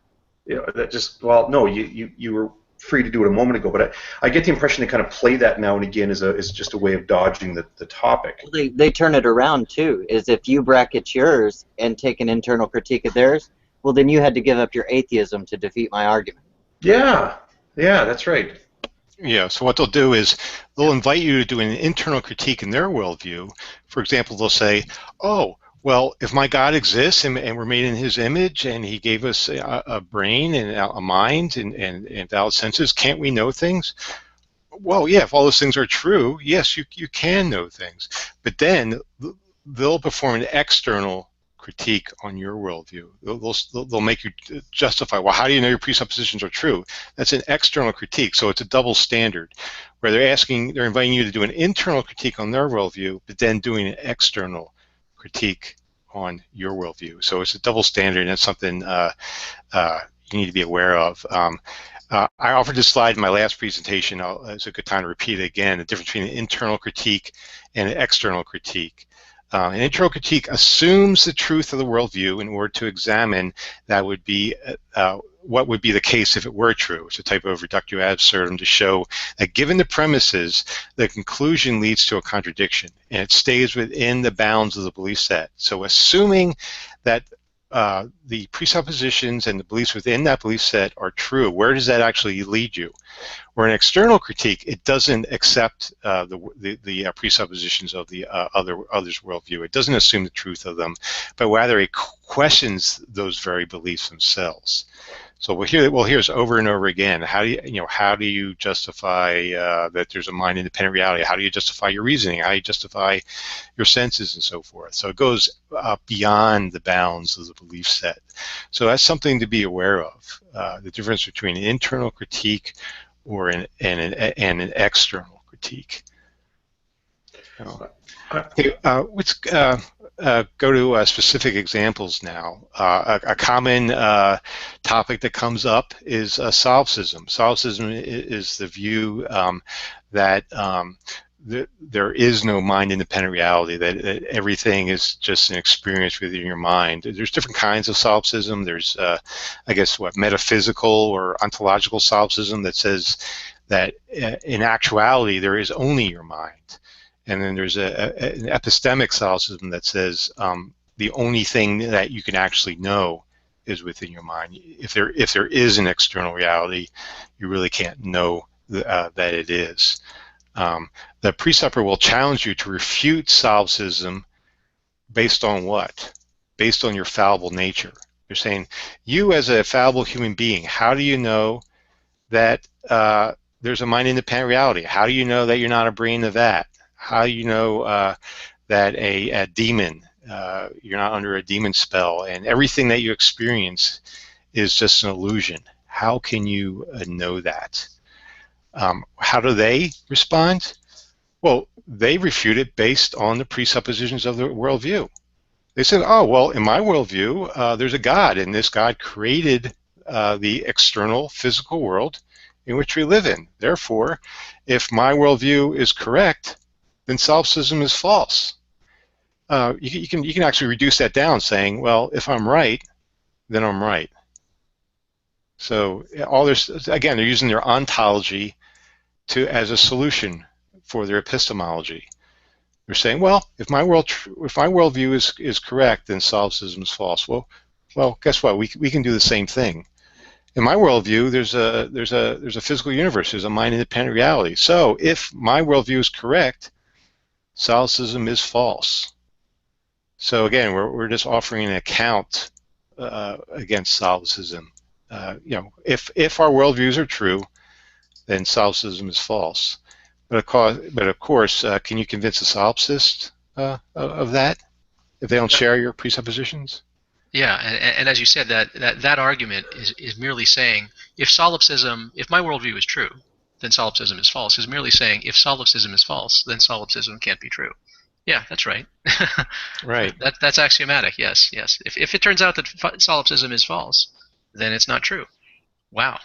That just, well, no, you were free to do it a moment ago, but I get the impression they kind of play that now and again as just a way of dodging the topic. Well, they turn it around too. Is if you bracket yours and take an internal critique of theirs, well, then you had to give up your atheism to defeat my argument. Yeah, that's right. Yeah, so what they'll do is they'll invite you to do an internal critique in their worldview. For example, they'll say, oh, well, if my God exists and we're made in his image and he gave us a brain and a mind and valid senses, can't we know things? Well, yeah, if all those things are true, yes, you can know things. But then they'll perform an external critique on your worldview. They'll make you justify, well, how do you know your presuppositions are true? That's an external critique, so it's a double standard, where they're inviting you to do an internal critique on their worldview, but then doing an external critique on your worldview. So it's a double standard, and that's something you need to be aware of. I offered this slide in my last presentation. It's a good time to repeat it again, the difference between an internal critique and an external critique. An internal critique assumes the truth of the worldview in order to examine that would be what would be the case if it were true. It's a type of reductio ad absurdum to show that given the premises, the conclusion leads to a contradiction, and it stays within the bounds of the belief set. So assuming that the presuppositions and the beliefs within that belief set are true, where does that actually lead you? Where an external critique, it doesn't accept the presuppositions of the other's worldview. It doesn't assume the truth of them, but rather it questions those very beliefs themselves. So we'll hear this over and over again. How do you justify that there's a mind-independent reality? How do you justify your reasoning? How do you justify your senses and so forth? So it goes beyond the bounds of the belief set. So that's something to be aware of. The difference between an internal critique or an external critique. Okay, let's go to specific examples now. A common topic that comes up is solipsism. Solipsism is the view that there is no mind-independent reality, that everything is just an experience within your mind. There's different kinds of solipsism. There's, I guess, metaphysical or ontological solipsism that says that in actuality there is only your mind. And then there's an epistemic solipsism that says the only thing that you can actually know is within your mind. If there is an external reality, you really can't know that it is. The presupper will challenge you to refute solipsism based on what? Based on your fallible nature. They're saying, you as a fallible human being, how do you know that there's a mind-independent reality? How do you know that you're not a brain of that? How do you know that a demon, you're not under a demon spell, and everything that you experience is just an illusion? How can you know that? How do they respond? Well, they refute it based on the presuppositions of the worldview. They said, oh, well, in my worldview, there's a God, and this God created the external physical world in which we live in. Therefore, if my worldview is correct, then solipsism is false. You can actually reduce that down, saying, well, if I'm right, then I'm right. So again, they're using their ontology as a solution for their epistemology. They're saying, well, if my worldview is correct, then solipsism is false. Well, guess what? We can do the same thing. In my worldview, there's a physical universe. There's a mind-independent reality. So if my worldview is correct, solipsism is false. So again, we're just offering an account against solipsism. If our worldviews are true, then solipsism is false. But of course, can you convince a solipsist of that if they don't share your presuppositions? Yeah, and as you said, that argument is merely saying if my worldview is true, then solipsism is false. Is merely saying if solipsism is false, then solipsism can't be true. Yeah, that's right. Right. That's axiomatic. Yes. If it turns out that solipsism is false, then it's not true. Wow.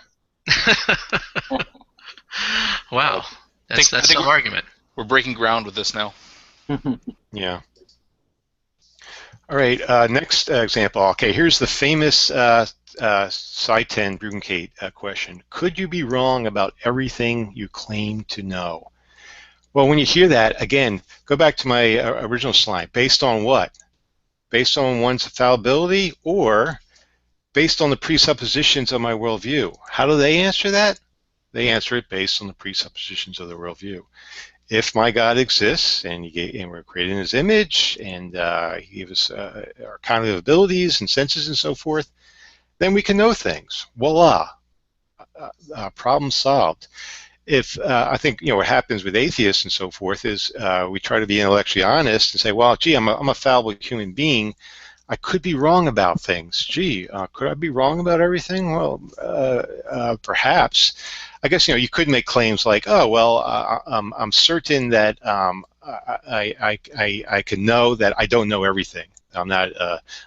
Wow. That's some argument. We're breaking ground with this now. Yeah. All right. Next example. Okay, here's the famous Sci-10 Bruggencate question. Could you be wrong about everything you claim to know? Well, when you hear that, again, go back to my original slide. Based on what? Based on one's fallibility or based on the presuppositions of my worldview? How do they answer that? They answer it based on the presuppositions of the worldview. If my God exists and we're created in His image and He gave us our cognitive abilities and senses and so forth, then we can know things. Voila, problem solved. If I think what happens with atheists and so forth is we try to be intellectually honest and say, well, gee, I'm a fallible human being. I could be wrong about things. Gee, could I be wrong about everything? Well, perhaps. I guess you could make claims like, oh well, I'm certain that I can know that I don't know everything. I'm not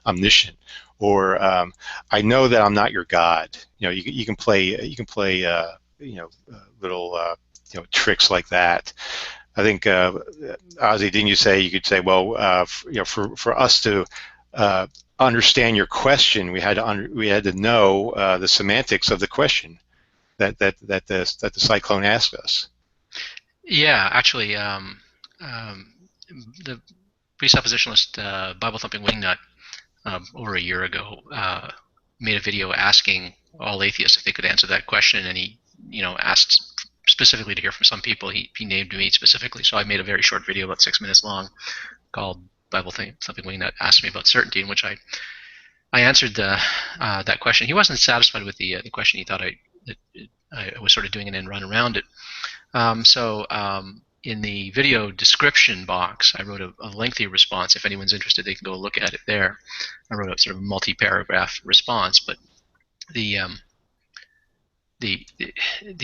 omniscient, or I know that I'm not your God. You can play little tricks like that. I think Ozzy, didn't you say you could say, well, for us to understand your question, we had to know the semantics of the question that the cyclone asked us. Yeah, actually, the presuppositionalist Bible thumping wingnut over a year ago made a video asking all atheists if they could answer that question, and he asked specifically to hear from some people. He named me specifically, so I made a very short video about 6 minutes long called Bible thumping wingnut asked me about certainty, in which I answered that question. He wasn't satisfied with the question. He thought I was sort of doing an end run around it. So in the video description box, I wrote a lengthy response. If anyone's interested, they can go look at it there. I wrote a sort of multi-paragraph response, but the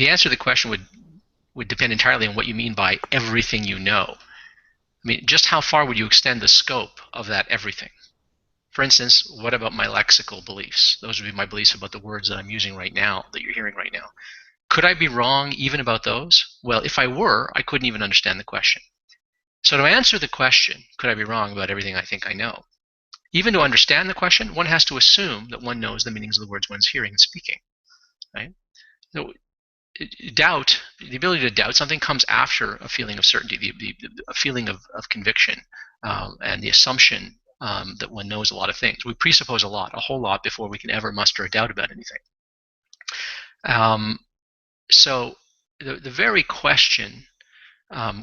answer to the question would depend entirely on what you mean by everything you know. I mean, just how far would you extend the scope of that everything? For instance, what about my lexical beliefs? Those would be my beliefs about the words that I'm using right now, that you're hearing right now. Could I be wrong even about those? Well, if I were, I couldn't even understand the question. So to answer the question, could I be wrong about everything I think I know? Even to understand the question, one has to assume that one knows the meanings of the words one's hearing and speaking. Right? So doubt, the ability to doubt something, comes after a feeling of certainty, a feeling of conviction, and the assumption that one knows a lot of things. We presuppose a whole lot, before we can ever muster a doubt about anything. So the very question,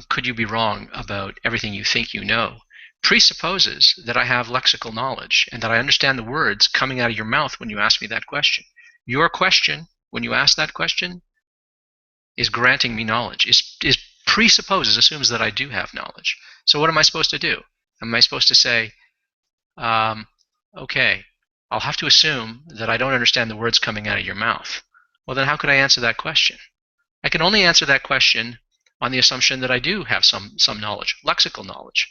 could you be wrong about everything you think you know, presupposes that I have lexical knowledge and that I understand the words coming out of your mouth when you ask me that question. Your question, when you ask that question, is granting me knowledge, assumes that I do have knowledge. So what am I supposed to do? Am I supposed to say, okay, I'll have to assume that I don't understand the words coming out of your mouth? Well, then how could I answer that question? I can only answer that question on the assumption that I do have some knowledge, lexical knowledge.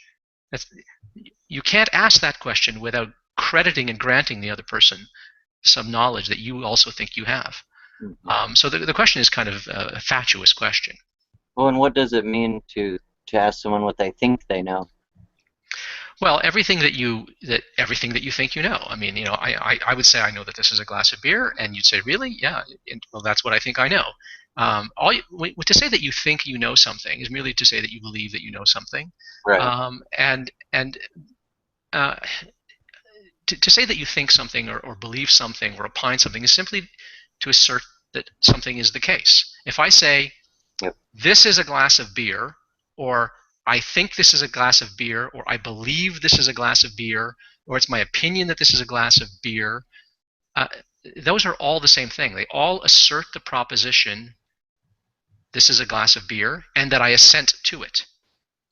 You can't ask that question without crediting and granting the other person some knowledge that you also think you have. So the question is kind of a fatuous question. Well, and what does it mean to ask someone what they think they know? Well, everything that you think you know. I mean, I would say I know that this is a glass of beer, and you'd say, really? Yeah. Well, that's what I think I know. To say that you think you know something is merely to say that you believe that you know something. Right. To say that you think something or believe something or opine something is simply to assert that something is the case. If I say, Yep. this is a glass of beer, or I think this is a glass of beer, or I believe this is a glass of beer, or it's my opinion that this is a glass of beer, those are all the same thing. They all assert the proposition, this is a glass of beer, and that I assent to it,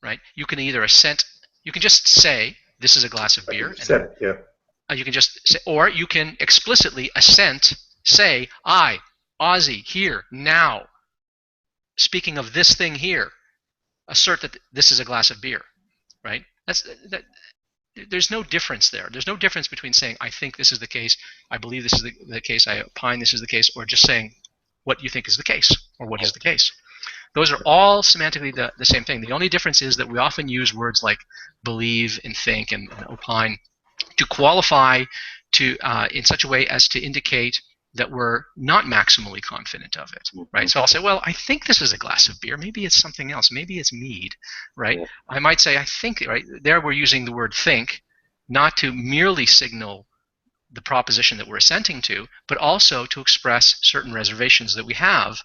right? You can either assent, you can just say, this is a glass of beer. You can just say, or you can explicitly assent, say, I, Ozzy, here, now, speaking of this thing here, assert that this is a glass of beer, right? There's no difference there. There's no difference between saying, I think this is the case, I believe this is the case, I opine this is the case, or just saying what you think is the case, or what is the case. Those are all semantically the same thing. The only difference is that we often use words like believe and think and opine to qualify in such a way as to indicate that we're not maximally confident of it, right? So I'll say, well, I think this is a glass of beer. Maybe it's something else. Maybe it's mead, right? Yeah. I might say, I think, right? There we're using the word think, not to merely signal the proposition that we're assenting to, but also to express certain reservations that we have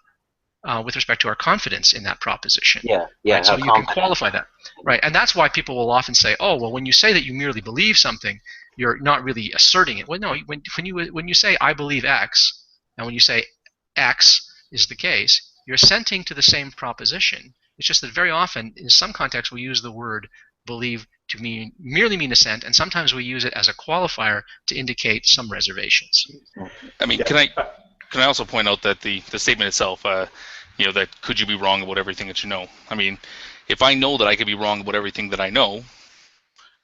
with respect to our confidence in that proposition. Yeah. Right? So you can qualify that, right? And that's why people will often say, oh, well, when you say that you merely believe something, you're not really asserting it. Well, no, when you say I believe X, and when you say X is the case, you're assenting to the same proposition. It's just that very often, in some contexts, we use the word believe to merely mean assent, and sometimes we use it as a qualifier to indicate some reservations. I mean, can I also point out that the statement itself, that could you be wrong about everything that you know? I mean, if I know that I could be wrong about everything that I know,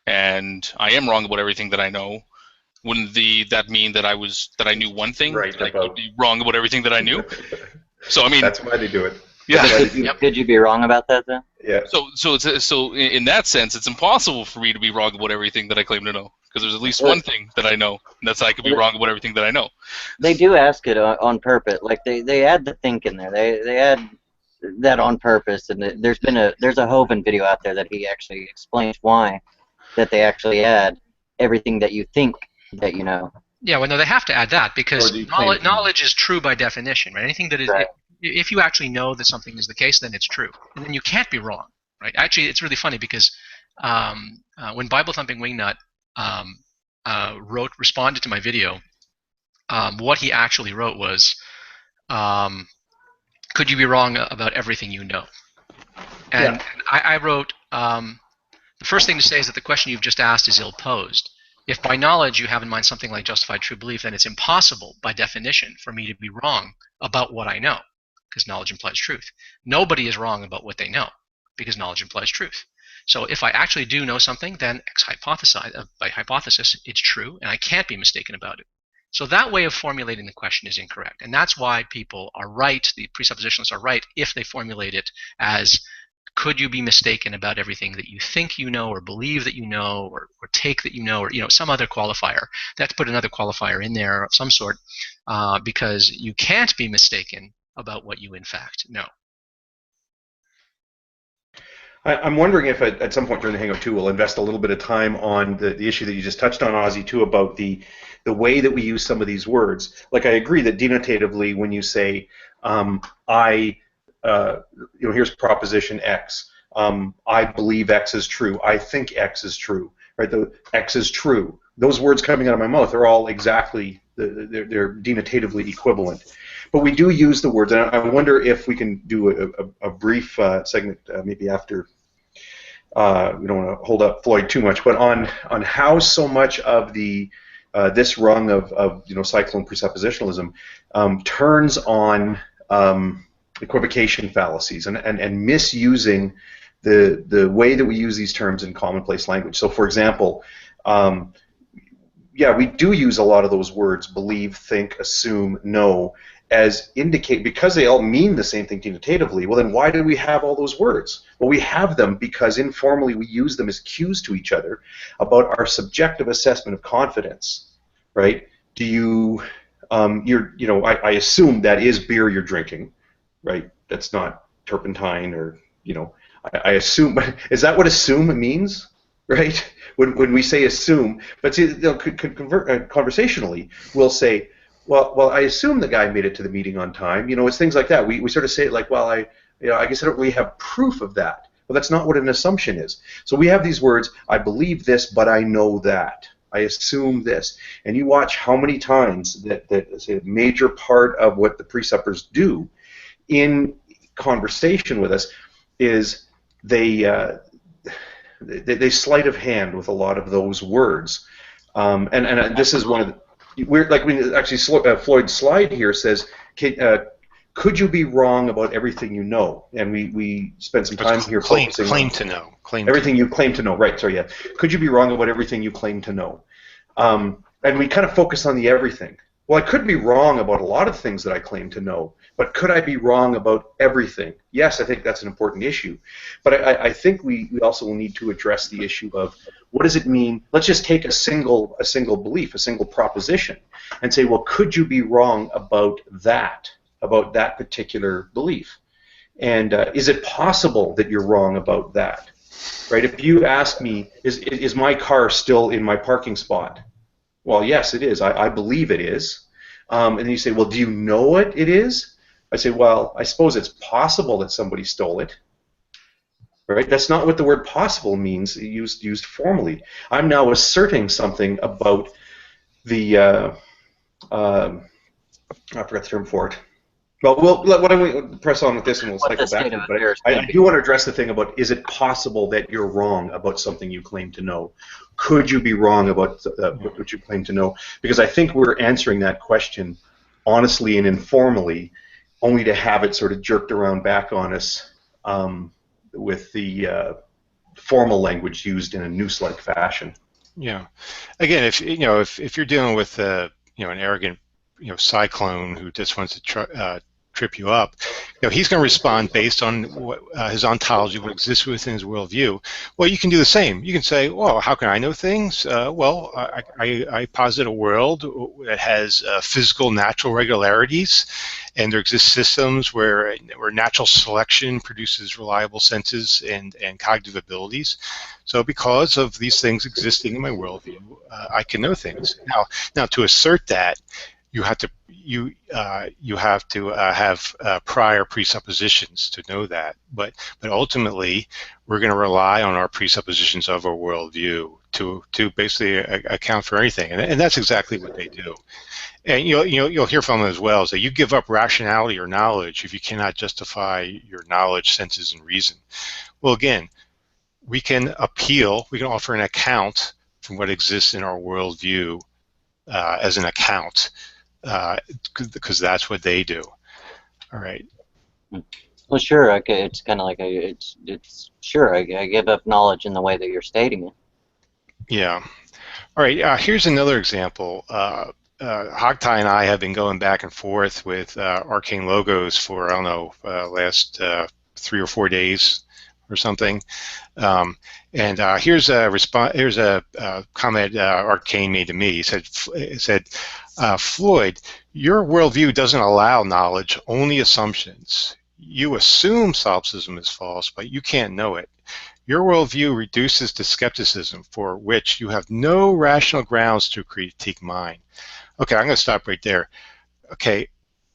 and I am wrong about everything that I know, wouldn't that mean that I knew one thing, right, that I could be wrong about everything that I knew? So I mean, that's why they do it. Yeah. Could you be wrong about that then? Yeah. So in that sense, it's impossible for me to be wrong about everything that I claim to know, because there's at least one thing that I know, and that's I could be wrong about everything that I know. They do ask it on purpose. Like they add the think in there. They add that on purpose, and there's a Hovind video out there that he actually explains why that they actually add everything that you think that you know. Yeah, well, no, they have to add that because knowledge is true by definition, right? Anything that is, right. If you actually know that something is the case, then it's true, and then you can't be wrong, right? Actually, it's really funny because when Bible Thumping Wingnut responded to my video, what he actually wrote was, "Could you be wrong about everything you know?" And I wrote, the first thing to say is that the question you've just asked is ill-posed. If by knowledge you have in mind something like justified true belief, then it's impossible, by definition, for me to be wrong about what I know, because knowledge implies truth. Nobody is wrong about what they know, because knowledge implies truth. So if I actually do know something, then by hypothesis, it's true, and I can't be mistaken about it. So that way of formulating the question is incorrect, and that's why people are right, the presuppositionalists are right, if they formulate it as, could you be mistaken about everything that you think you know, or believe that you know, or take that you know, or some other qualifier? That's put another qualifier in there of some sort, because you can't be mistaken about what you in fact know. I'm wondering if at some point during the Hangout too, we'll invest a little bit of time on the issue that you just touched on, Ozzy, too, about the way that we use some of these words. Like, I agree that denotatively, when you say here's proposition X. I believe X is true. I think X is true. Right? The X is true. Those words coming out of my mouth are all exactly, they're denotatively equivalent. But we do use the words, and I wonder if we can do a brief segment maybe after. We don't want to hold up Floyd too much, but on how so much of the this rung of cyclone presuppositionalism turns on equivocation fallacies and misusing the way that we use these terms in commonplace language. So, for example, we do use a lot of those words, believe, think, assume, know, as indicate, because they all mean the same thing denotatively. Well, then why do we have all those words? Well, we have them because informally we use them as cues to each other about our subjective assessment of confidence, right? Do you, I assume that is beer you're drinking, right? That's not turpentine, or I assume. Is that what assume means, right? When we say assume, but see, conversationally, we'll say, well, I assume the guy made it to the meeting on time. It's things like that. We sort of say it like, well, I guess I don't really have proof of that. Well, that's not what an assumption is. So we have these words: I believe this, but I know that. I assume this. And you watch how many times that a major part of what the presuppers do in conversation with us is they sleight of hand with a lot of those words, and this is one of the weird. Like actually, Floyd's slide here says, "Could you be wrong about everything you know?" And we spent some time here focusing on claim to know. Everything you claim to know. Right. Sorry. Yeah. Could you be wrong about everything you claim to know? And we kind of focus on the everything. Well, I could be wrong about a lot of things that I claim to know, but could I be wrong about everything? Yes, I think that's an important issue. But I think we also will need to address the issue of what does it mean? Let's just take a single belief, a single proposition, and say, well, could you be wrong about that particular belief? And is it possible that you're wrong about that? Right? If you ask me, is my car still in my parking spot? Well, yes, it is. I believe it is. And then you say, well, do you know it is? I say, well, I suppose it's possible that somebody stole it. Right? That's not what the word possible means used formally. I'm now asserting something about the, I forgot the term for it. Well, why don't we press on with this and we'll cycle back. But I do want to address the thing about, is it possible that you're wrong about something you claim to know? Could you be wrong about what you claim to know? Because I think we're answering that question honestly and informally, only to have it sort of jerked around back on us with the formal language used in a noose-like fashion. Yeah. Again, if you're dealing with an arrogant cyclone who just wants to trip you up, he's going to respond based on what, his ontology, what exists within his worldview. Well, you can do the same. You can say, well, how can I know things? Well, I posit a world that has physical, natural regularities, and there exist systems where natural selection produces reliable senses and cognitive abilities. So because of these things existing in my worldview, I can know things. Now to assert that, you have to have prior presuppositions to know that. But ultimately, we're going to rely on our presuppositions of our worldview to basically account for anything, and that's exactly what they do. And you'll hear from them as well, is that you give up rationality or knowledge if you cannot justify your knowledge, senses, and reason. Well, again, we can appeal, we can offer an account from what exists in our worldview as an account, because that's what they do. All right. Well, sure. Okay, it's kind of like it's sure. I give up knowledge in the way that you're stating it. Yeah. All right. Here's another example. Hogtie and I have been going back and forth with arcane logos for, I don't know, last 3 or 4 days or something. And here's a response. Here's a comment Arcane made to me. He said, Floyd, your worldview doesn't allow knowledge, only assumptions. You assume solipsism is false, but you can't know it. Your worldview reduces to skepticism, for which you have no rational grounds to critique mine. Okay, I'm going to stop right there. Okay,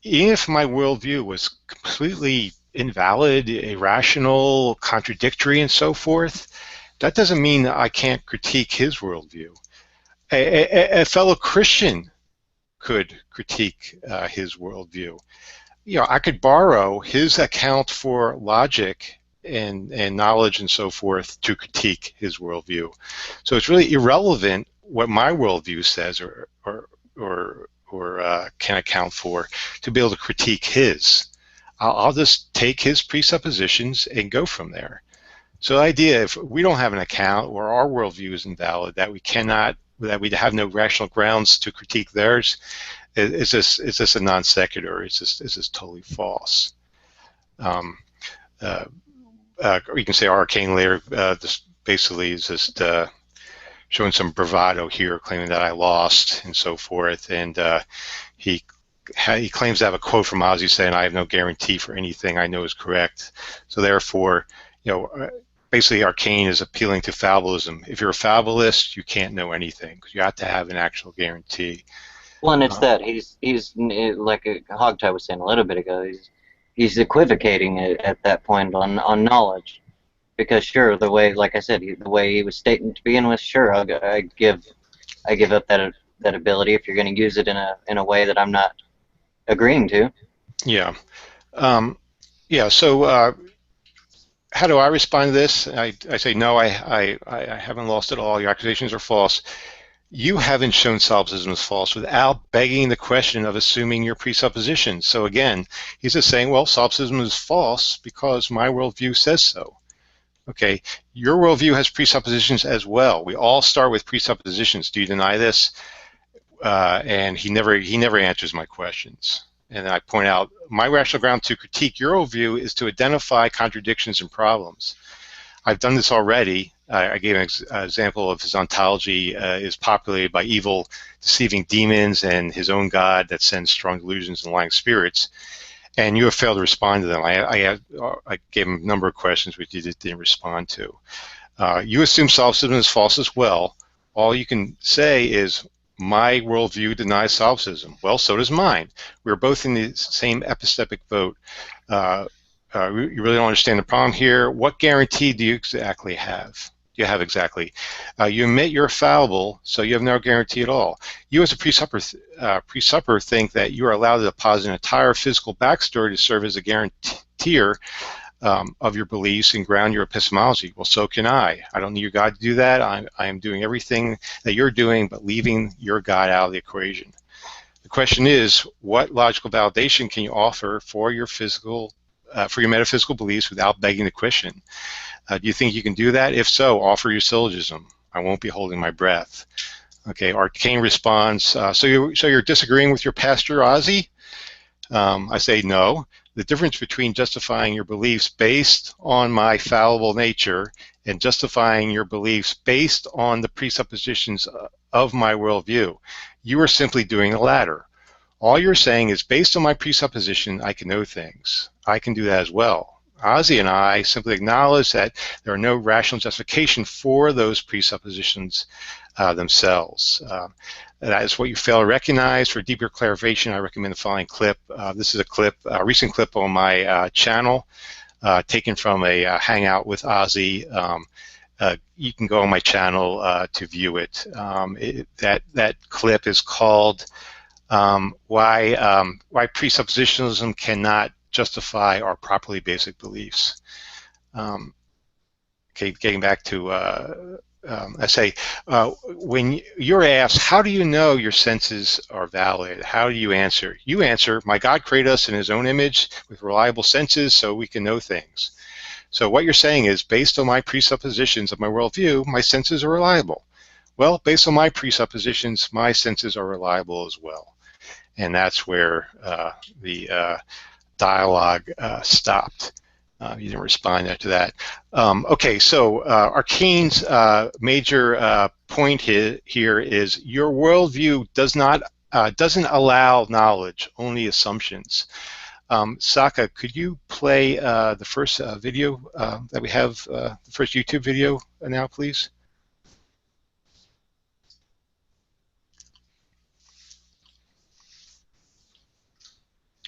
even if my worldview was completely invalid, irrational, contradictory, and so forth, that doesn't mean that I can't critique his worldview. A fellow Christian could critique his worldview. I could borrow his account for logic and knowledge and so forth to critique his worldview. So it's really irrelevant what my worldview says or can account for to be able to critique his. I'll just take his presuppositions and go from there. So the idea, if we don't have an account or our worldview is invalid, that we have no rational grounds to critique theirs, it's just a non sequitur. It's just totally false. Or you can say arcane layer. This basically is just showing some bravado here, claiming that I lost and so forth, and he he claims to have a quote from Ozzy saying, "I have no guarantee for anything I know is correct." So therefore, basically Arcane is appealing to fallibilism. If you're a fallibilist, you can't know anything because you have to have an actual guarantee. Well, and it's that he's like Hogtie was saying a little bit ago. He's equivocating at that point on knowledge, because sure, the way, like I said, the way he was stating to begin with, sure, I give up that ability if you're going to use it in a way that I'm not agreeing to. Yeah, yeah. So how do I respond to this? I say no. I haven't lost it all. Your accusations are false. You haven't shown solipsism is false without begging the question of assuming your presuppositions. So again, he's just saying, well, solipsism is false because my worldview says so. Okay, your worldview has presuppositions as well. We all start with presuppositions. Do you deny this? And he never answers my questions. And I point out, my rational ground to critique your worldview is to identify contradictions and problems. I've done this already. I gave an example of his ontology is populated by evil, deceiving demons and his own God that sends strong delusions and lying spirits. And you have failed to respond to them. I gave him a number of questions which you just didn't respond to. You assume solipsism is false as well. All you can say is, my worldview denies solipsism. Well, so does mine. We're both in the same epistemic boat. You really don't understand the problem here. What guarantee do you exactly have? Exactly? You admit you're fallible, so you have no guarantee at all. You as a presupper think that you are allowed to deposit an entire physical backstory to serve as a guarantor of your beliefs and ground your epistemology. Well, so can I. I don't need your God to do that. I am doing everything that you're doing, but leaving your God out of the equation. The question is, what logical validation can you offer for your metaphysical beliefs without begging the question? Do you think you can do that? If so, offer your syllogism. I won't be holding my breath. Okay, Arcane responds, so you're disagreeing with your pastor, Ozzy? I say no. The difference between justifying your beliefs based on my fallible nature and justifying your beliefs based on the presuppositions of my worldview. You are simply doing the latter. All you're saying is, based on my presupposition, I can know things. I can do that as well. Ozzy and I simply acknowledge that there are no rational justification for those presuppositions themselves. That is what you fail to recognize. For deeper clarification, I recommend the following clip. This is a recent clip on my channel, taken from a hangout with Ozzy. You can go on my channel to view it. That clip is called "Why Presuppositionalism Cannot Justify Our Properly Basic Beliefs." Okay, getting back to I say, when you're asked, how do you know your senses are valid? How do you answer? You answer, my God created us in his own image with reliable senses so we can know things. So what you're saying is, based on my presuppositions of my worldview, my senses are reliable. Well, based on my presuppositions, my senses are reliable as well. And that's where the dialogue stopped. You didn't respond to that. Okay, so Arcane's major point here is your worldview doesn't allow knowledge, only assumptions. Socka, could you play the first video that we have, the first YouTube video now, please?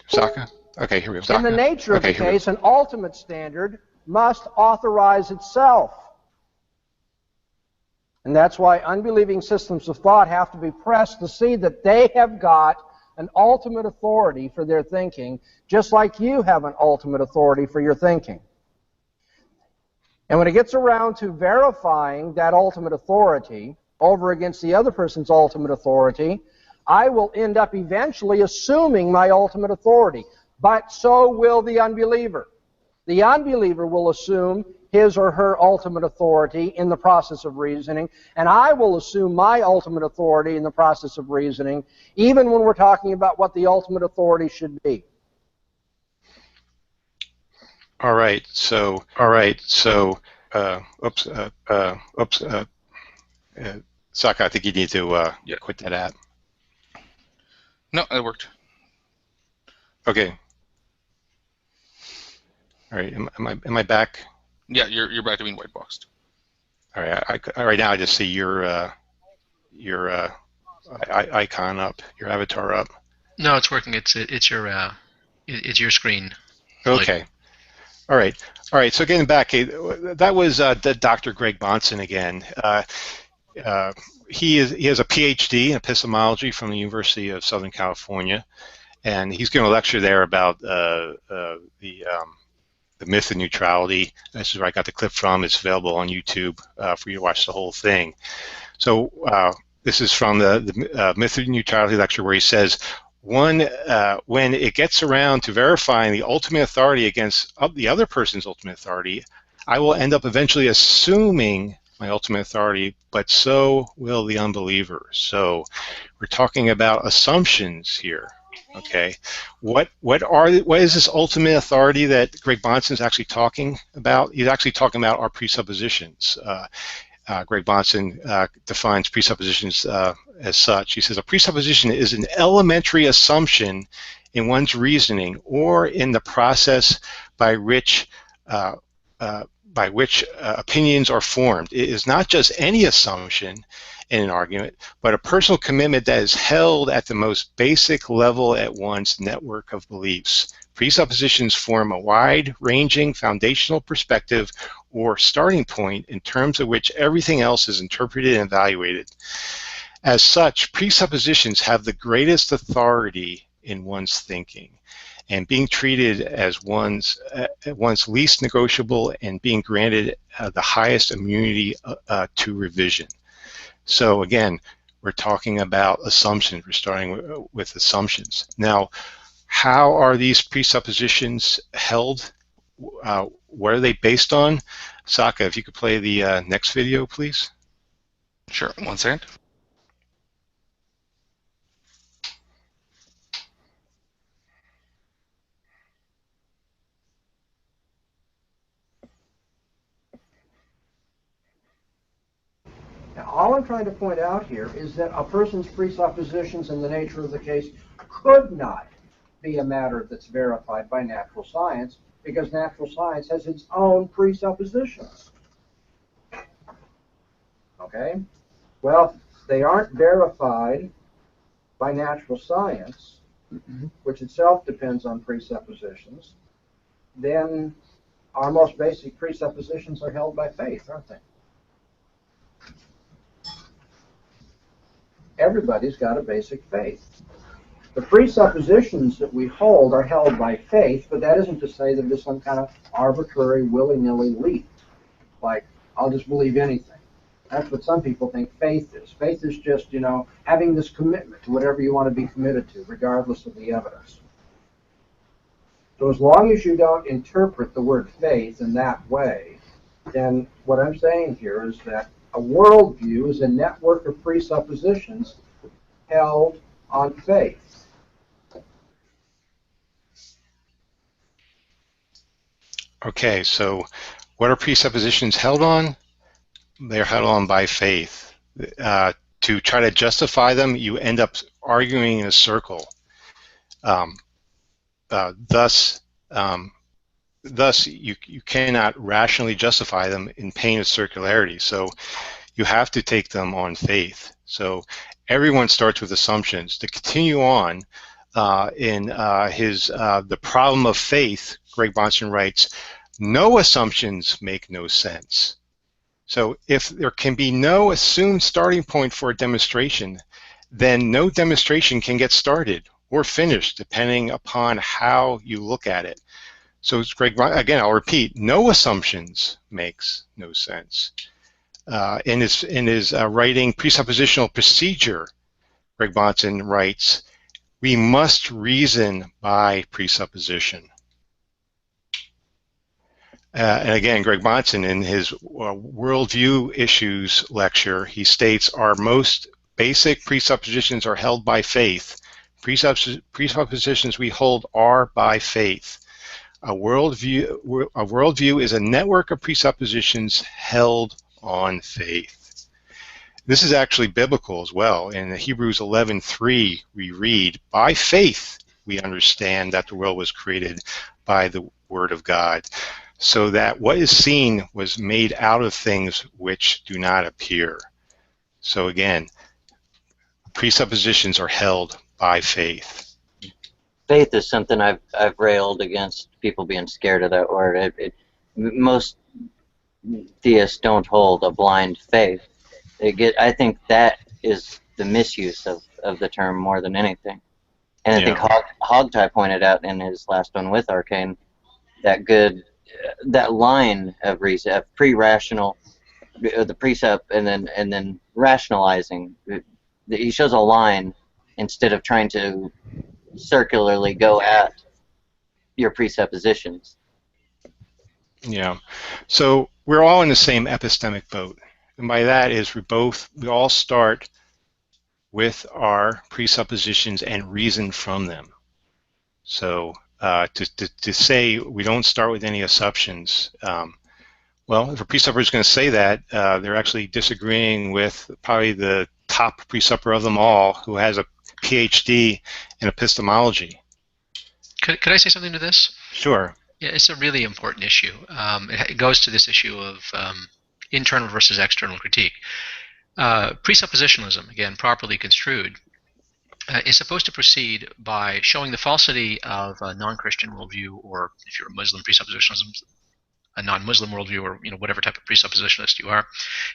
Socka? Okay, here we go. In the nature of the case, an ultimate standard must authorize itself. And that's why unbelieving systems of thought have to be pressed to see that they have got an ultimate authority for their thinking, just like you have an ultimate authority for your thinking. And when it gets around to verifying that ultimate authority over against the other person's ultimate authority, I will end up eventually assuming my ultimate authority. But so will the unbeliever. The unbeliever will assume his or her ultimate authority in the process of reasoning, and I will assume my ultimate authority in the process of reasoning, even when we're talking about what the ultimate authority should be. All right. So, Socka, I think you need to quit that app. No, it worked. Okay. All right. Am I back? Yeah, you're back to being white boxed. All right. Right now I just see your icon up, your avatar up. No, it's working. It's your screen. Floyd. Okay. All right. All right. So getting back, that was Dr. Greg Bahnsen again. He has a PhD in epistemology from the University of Southern California, and he's going to lecture there about the myth of neutrality. This is where I got the clip from. It's available on YouTube for you to watch the whole thing. So this is from the myth of neutrality lecture, where he says, when it gets around to verifying the ultimate authority against the other person's ultimate authority, I will end up eventually assuming my ultimate authority, but so will the unbeliever. So we're talking about assumptions here. Okay, what is this ultimate authority that Greg Bahnsen is actually talking about? He's actually talking about our presuppositions. Greg Bahnsen defines presuppositions as such. He says a presupposition is an elementary assumption in one's reasoning or in the process by which opinions are formed. It is not just any assumption in an argument, but a personal commitment that is held at the most basic level at one's network of beliefs. Presuppositions form a wide-ranging foundational perspective or starting point in terms of which everything else is interpreted and evaluated. As such, presuppositions have the greatest authority in one's thinking, and being treated as one's least negotiable and being granted the highest immunity to revision. So again, we're talking about assumptions. We're starting with assumptions. Now, how are these presuppositions held? What are they based on? Socka, if you could play the next video, please. Sure, 1 second. Now, all I'm trying to point out here is that a person's presuppositions in the nature of the case could not be a matter that's verified by natural science, because natural science has its own presuppositions. Okay? Well, they aren't verified by natural science, which itself depends on presuppositions. Then our most basic presuppositions are held by faith, aren't they? Everybody's got a basic faith. The presuppositions that we hold are held by faith, but that isn't to say that it's some kind of arbitrary, willy-nilly leap. Like, I'll just believe anything. That's what some people think faith is. Faith is just, you know, having this commitment to whatever you want to be committed to, regardless of the evidence. So as long as you don't interpret the word faith in that way, then what I'm saying here is that a worldview is a network of presuppositions held on faith. Okay, so what are presuppositions held on? They're held on by faith. To try to justify them, you end up arguing in a circle. Thus, you cannot rationally justify them in pain of circularity. So you have to take them on faith. So everyone starts with assumptions. To continue on, in The Problem of Faith, Greg Bahnsen writes, no assumptions make no sense. So if there can be no assumed starting point for a demonstration, then no demonstration can get started or finished, depending upon how you look at it. So it's Greg, again, I'll repeat, no assumptions makes no sense. In his writing, Presuppositional Procedure, Greg Bahnsen writes, we must reason by presupposition. And again, Greg Bahnsen, in his Worldview Issues lecture, he states our most basic presuppositions are held by faith. Presuppositions we hold are by faith. A worldview is a network of presuppositions held on faith. This is actually biblical as well. In Hebrews 11:3, we read, by faith we understand that the world was created by the Word of God, so that what is seen was made out of things which do not appear. So again, presuppositions are held by faith. Faith is something I've railed against people being scared of that word. Most theists don't hold a blind faith. I think that is the misuse of the term more than anything. And I think Hogtie pointed out in his last one with Arcane that line of reason, of pre-rational, the precept, and then rationalizing. He shows a line instead of trying to circularly go at your presuppositions. Yeah. So we're all in the same epistemic boat, and by that is we all start with our presuppositions and reason from them. So to say we don't start with any assumptions, well, if a presupper is going to say that, they're actually disagreeing with probably the top presupper of them all, who has a PhD in epistemology. Could I say something to this? Sure. Yeah, it's a really important issue. It goes to this issue of internal versus external critique. Presuppositionalism, again, properly construed, is supposed to proceed by showing the falsity of a non-Christian worldview, or if you're a Muslim, presuppositionalism, a non-Muslim worldview, or whatever type of presuppositionalist you are.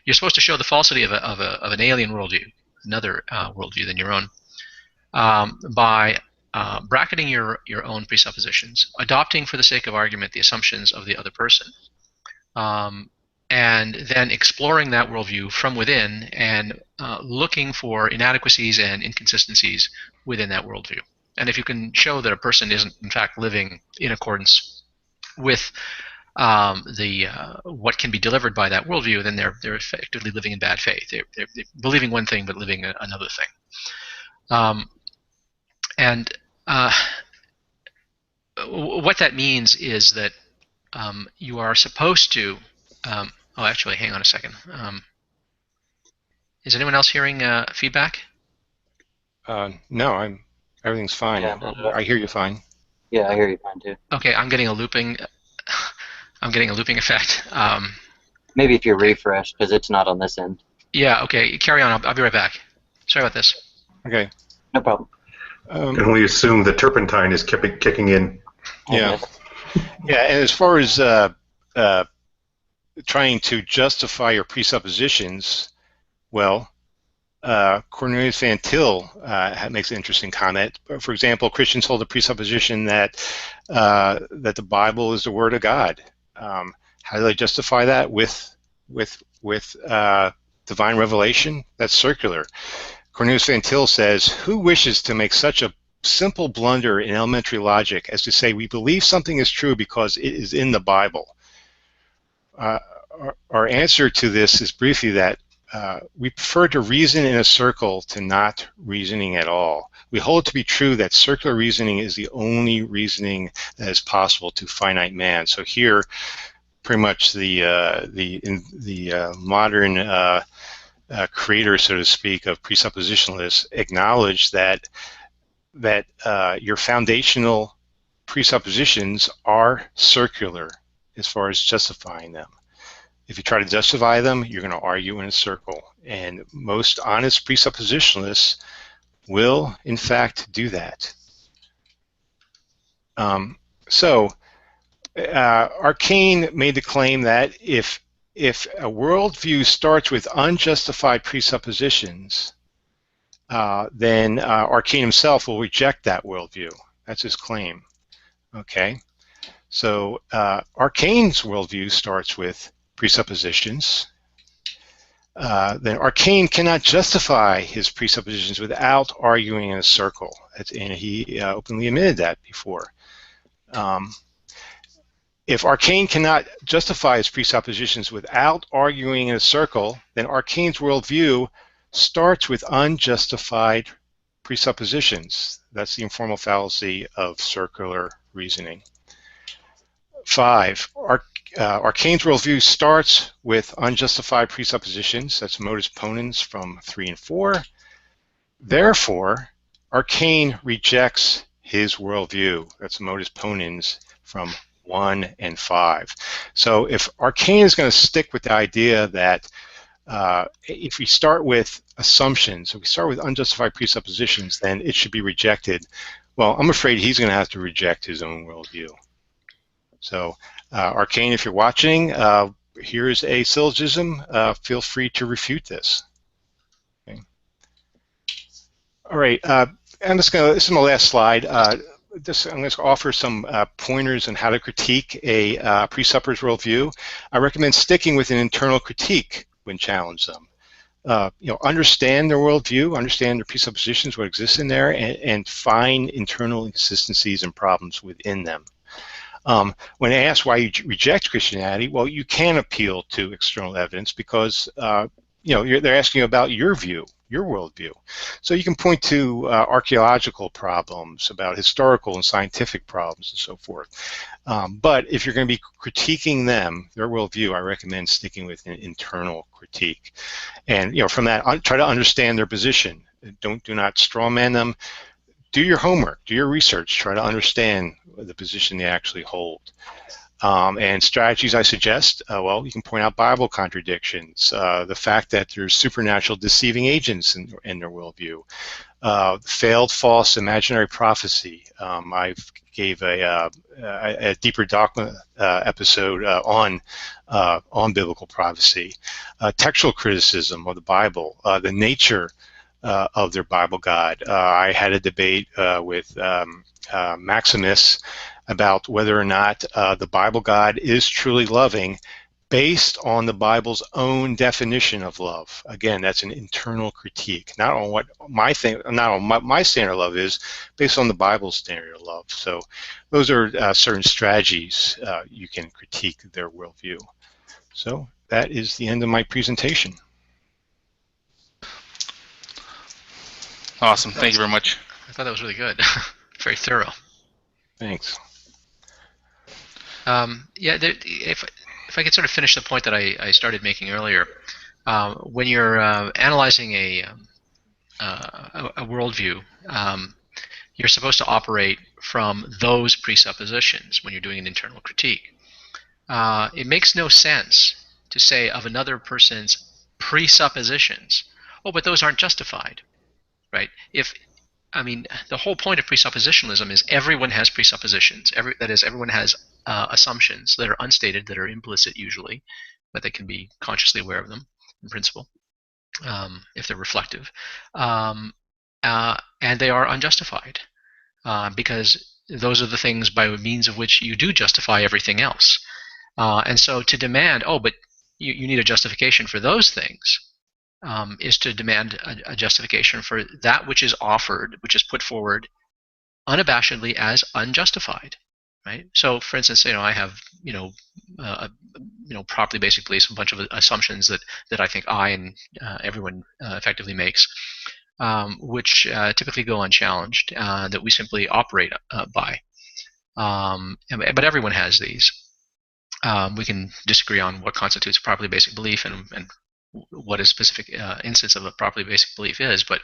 You're supposed to show the falsity of an alien worldview, another worldview than your own, by bracketing your own presuppositions, adopting for the sake of argument the assumptions of the other person, and then exploring that worldview from within and looking for inadequacies and inconsistencies within that worldview. And if you can show that a person isn't in fact living in accordance with what can be delivered by that worldview, then they're effectively living in bad faith. They're believing one thing but living another thing. And what that means is that you are supposed to. Oh, actually, hang on a second. Is anyone else hearing feedback? No, everything's fine. Yeah, I hear you fine. Yeah, I hear you fine too. Okay, I'm getting a looping. I'm getting a looping effect. Maybe if you refresh, because it's not on this end. Yeah. Okay. Carry on. I'll be right back. Sorry about this. Okay. No problem. Can only assume the turpentine is kicking in. Yeah. Yeah, and as far as trying to justify your presuppositions, well, Cornelius Van Til makes an interesting comment. For example, Christians hold the presupposition that the Bible is the Word of God. How do they justify that? With divine revelation? That's circular. Cornelius Van Til says, "Who wishes to make such a simple blunder in elementary logic as to say we believe something is true because it is in the Bible?" Our answer to this is briefly that we prefer to reason in a circle to not reasoning at all. We hold it to be true that circular reasoning is the only reasoning that is possible to finite man. So here, pretty much the modern creator, so to speak, of presuppositionalists acknowledge that your foundational presuppositions are circular as far as justifying them. If you try to justify them, you're going to argue in a circle. And most honest presuppositionalists will, in fact, do that. Arcane made the claim that if a worldview starts with unjustified presuppositions, then Arcane himself will reject that worldview. That's his claim. Okay? So Arcane's worldview starts with presuppositions. Then Arcane cannot justify his presuppositions without arguing in a circle, and he openly admitted that before. If Arcane cannot justify his presuppositions without arguing in a circle, then Arcane's worldview starts with unjustified presuppositions. That's the informal fallacy of circular reasoning. 5. Arcane's worldview starts with unjustified presuppositions. That's modus ponens from 3 and 4. Therefore, Arcane rejects his worldview. That's modus ponens from 1 and 5. So if Arcane is going to stick with the idea that if we start with assumptions, if we start with unjustified presuppositions, then it should be rejected. Well, I'm afraid he's going to have to reject his own worldview. So, Arcane, if you're watching, here's a syllogism. Feel free to refute this. Okay. All right, this is my last slide. I'm going to offer some pointers on how to critique a presupper's worldview. I recommend sticking with an internal critique when challenged them. Understand their worldview, understand their presuppositions, what exists in there, and find internal inconsistencies and problems within them. When asked why you reject Christianity, well, you can appeal to external evidence because they're asking you about your view, your worldview. So you can point to archaeological problems, about historical and scientific problems, and so forth. But if you're going to be critiquing them, their worldview, I recommend sticking with an internal critique. And from that, try to understand their position. Do not strawman them. Do your homework, do your research, try to understand the position they actually hold. And strategies I suggest, well, you can point out Bible contradictions, the fact that there's supernatural deceiving agents in their worldview, failed false imaginary prophecy. I gave a Deeper Dogma episode on biblical prophecy, textual criticism of the Bible, the nature of their Bible God. I had a debate with Maximus about whether or not the Bible God is truly loving based on the Bible's own definition of love. Again, that's an internal critique, not on what my standard of love is, based on the Bible's standard of love. So those are certain strategies you can critique their worldview. So that is the end of my presentation. Awesome. Thank you very much. I thought that was really good. Very thorough. Thanks. If I could sort of finish the point that I started making earlier, when you're analyzing a worldview, you're supposed to operate from those presuppositions when you're doing an internal critique. It makes no sense to say of another person's presuppositions, oh, but those aren't justified. Right? The whole point of presuppositionalism is everyone has presuppositions. That is, everyone has assumptions that are unstated, that are implicit usually, but they can be consciously aware of them in principle, if they're reflective. And they are unjustified because those are the things by means of which you do justify everything else. And so to demand, oh, but you need a justification for those things, is to demand a justification for that which is offered, which is put forward unabashedly as unjustified, right? So, for instance, I have properly basic beliefs, a bunch of assumptions that I think I and everyone effectively makes, which typically go unchallenged, that we simply operate by. But everyone has these. We can disagree on what constitutes a properly basic belief and what a specific instance of a properly basic belief is, but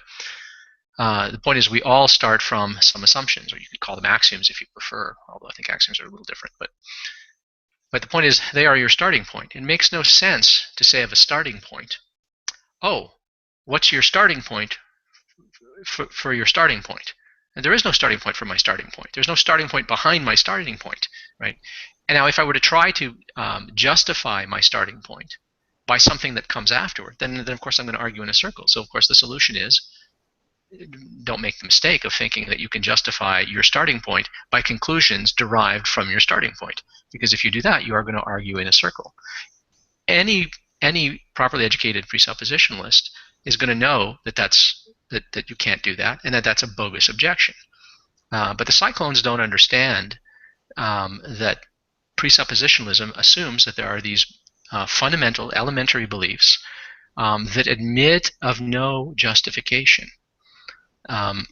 the point is we all start from some assumptions, or you could call them axioms if you prefer, although I think axioms are a little different. But the point is they are your starting point. It makes no sense to say of a starting point, oh, what's your starting point for your starting point? And there is no starting point for my starting point. There's no starting point behind my starting point, right? And now if I were to try to justify my starting point by something that comes afterward, then of course I'm going to argue in a circle. So of course the solution is, don't make the mistake of thinking that you can justify your starting point by conclusions derived from your starting point, because if you do that, you are going to argue in a circle. Any properly educated presuppositionalist is going to know that you can't do that, and that's a bogus objection. But the cyclones don't understand that presuppositionalism assumes that there are these fundamental, elementary beliefs that admit of no justification, and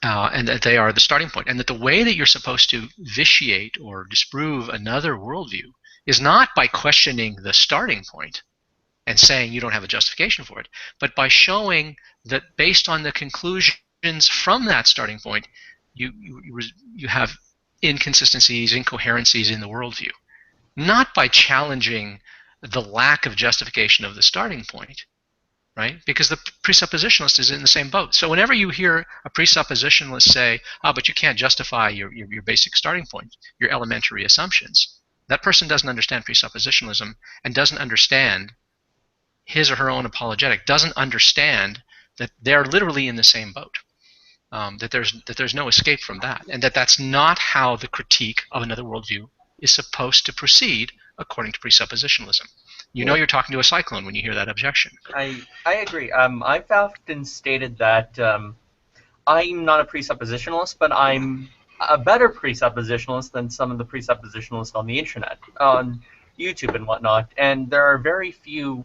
that they are the starting point, and that the way that you're supposed to vitiate or disprove another worldview is not by questioning the starting point and saying you don't have a justification for it, but by showing that based on the conclusions from that starting point, you have inconsistencies, incoherencies in the worldview, not by challenging the lack of justification of the starting point, right? Because the presuppositionalist is in the same boat. So whenever you hear a presuppositionalist say, "Oh, but you can't justify your basic starting point, your elementary assumptions," that person doesn't understand presuppositionalism and doesn't understand his or her own apologetic, doesn't understand that they're literally in the same boat. That there's no escape from that, and that's not how the critique of another worldview is supposed to proceed according to presuppositionalism. You know you're talking to a cyclone when you hear that objection. I agree. I've often stated that I'm not a presuppositionalist, but I'm a better presuppositionalist than some of the presuppositionalists on the internet, on YouTube and whatnot. And there are very few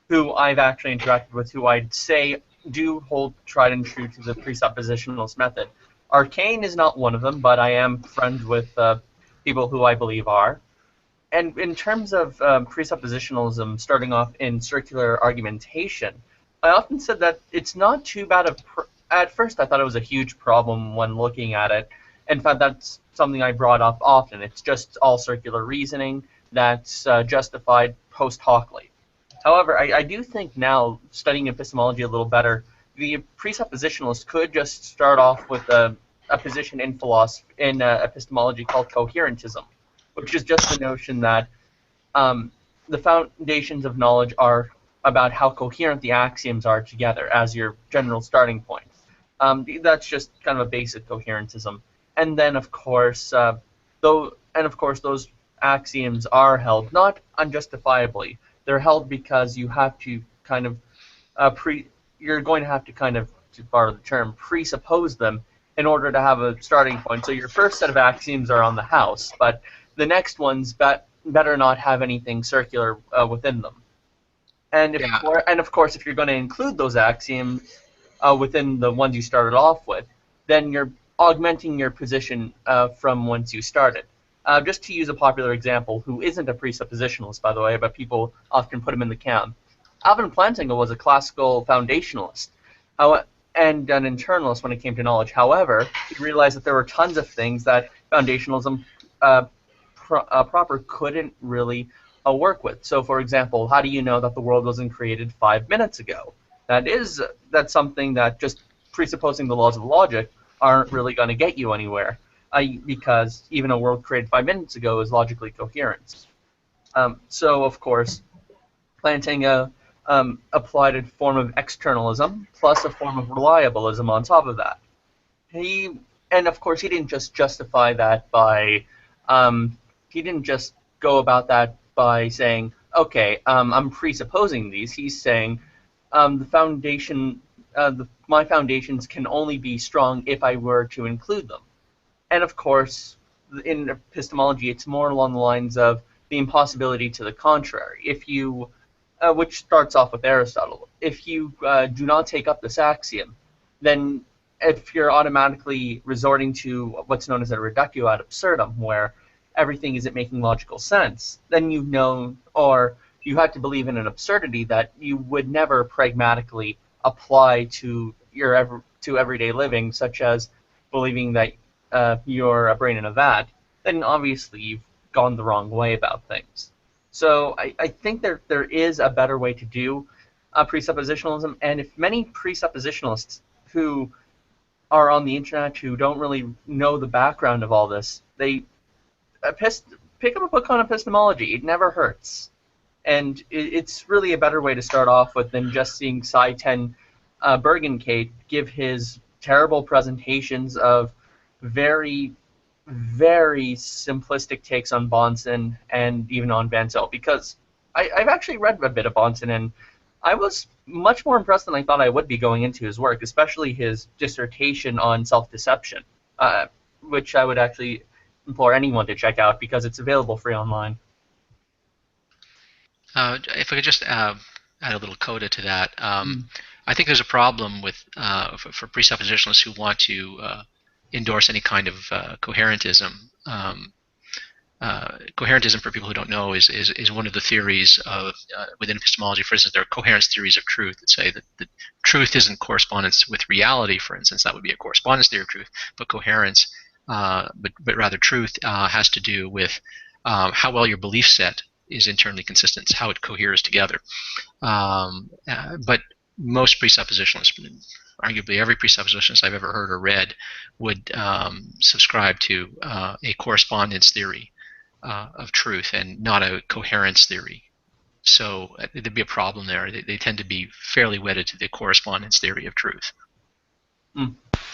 who I've actually interacted with who I'd say do hold tried and true to the presuppositionalist method. Arcane is not one of them, but I am friends with people who I believe are. And in terms of presuppositionalism starting off in circular argumentation, I often said that it's not too bad at first I thought it was a huge problem when looking at it. In fact, that's something I brought up often. It's just all circular reasoning that's justified post hocly. However, I do think now, studying epistemology a little better, the presuppositionalist could just start off with a position in philosophy, in epistemology called coherentism, which is just the notion that the foundations of knowledge are about how coherent the axioms are together as your general starting point. That's just kind of a basic coherentism. And then, of course, those axioms are held not unjustifiably. They're held because you have to kind of you're going to have to kind of, to borrow the term, presuppose them in order to have a starting point. So your first set of axioms are on the house, but the next ones better not have anything circular within them. And of course, if you're going to include those axioms within the ones you started off with, then you're augmenting your position from whence you started. Just to use a popular example, who isn't a presuppositionalist, by the way, but people often put him in the camp. Alvin Plantinga was a classical foundationalist and an internalist when it came to knowledge. However, he realized that there were tons of things that foundationalism proper couldn't really work with. So, for example, how do you know that the world wasn't created 5 minutes ago? That's something that just presupposing the laws of logic aren't really going to get you anywhere. Because even a world created 5 minutes ago is logically coherent. So, of course, Plantinga applied a form of externalism plus a form of reliabilism on top of that. And of course, he didn't just justify that by he didn't just go about that by saying, okay, I'm presupposing these. He's saying the foundation, my foundations can only be strong if I were to include them. And of course, in epistemology, it's more along the lines of the impossibility to the contrary. If you, which starts off with Aristotle, if you do not take up this axiom, then if you're automatically resorting to what's known as a reductio ad absurdum, where everything isn't making logical sense, then you know, or you have to believe in an absurdity that you would never pragmatically apply to everyday living, such as believing that you're a brain in a vat, then obviously you've gone the wrong way about things. So I think there is a better way to do presuppositionalism, and if many presuppositionalists who are on the internet who don't really know the background of all this, they pick up a book on epistemology. It never hurts. And it's really a better way to start off with than just seeing Cy 10 Bergenkate give his terrible presentations of very, very simplistic takes on Bahnsen and even on Van Zyl, because I've actually read a bit of Bahnsen, and I was much more impressed than I thought I would be going into his work, especially his dissertation on self-deception, which I would actually implore anyone to check out because it's available free online. If I could just add a little coda to that, I think there's a problem with for presuppositionalists who want to endorse any kind of coherentism. coherentism, for people who don't know, is one of the theories of within epistemology. For instance, there are coherence theories of truth that say that the truth isn't correspondence with reality. For instance, that would be a correspondence theory of truth. But coherence, but rather truth, has to do with how well your belief set is internally consistent, how it coheres together. But most presuppositionalists, arguably every presuppositionalist I've ever heard or read, would subscribe to a correspondence theory of truth and not a coherence theory. So there'd be a problem there. They tend to be fairly wedded to the correspondence theory of truth.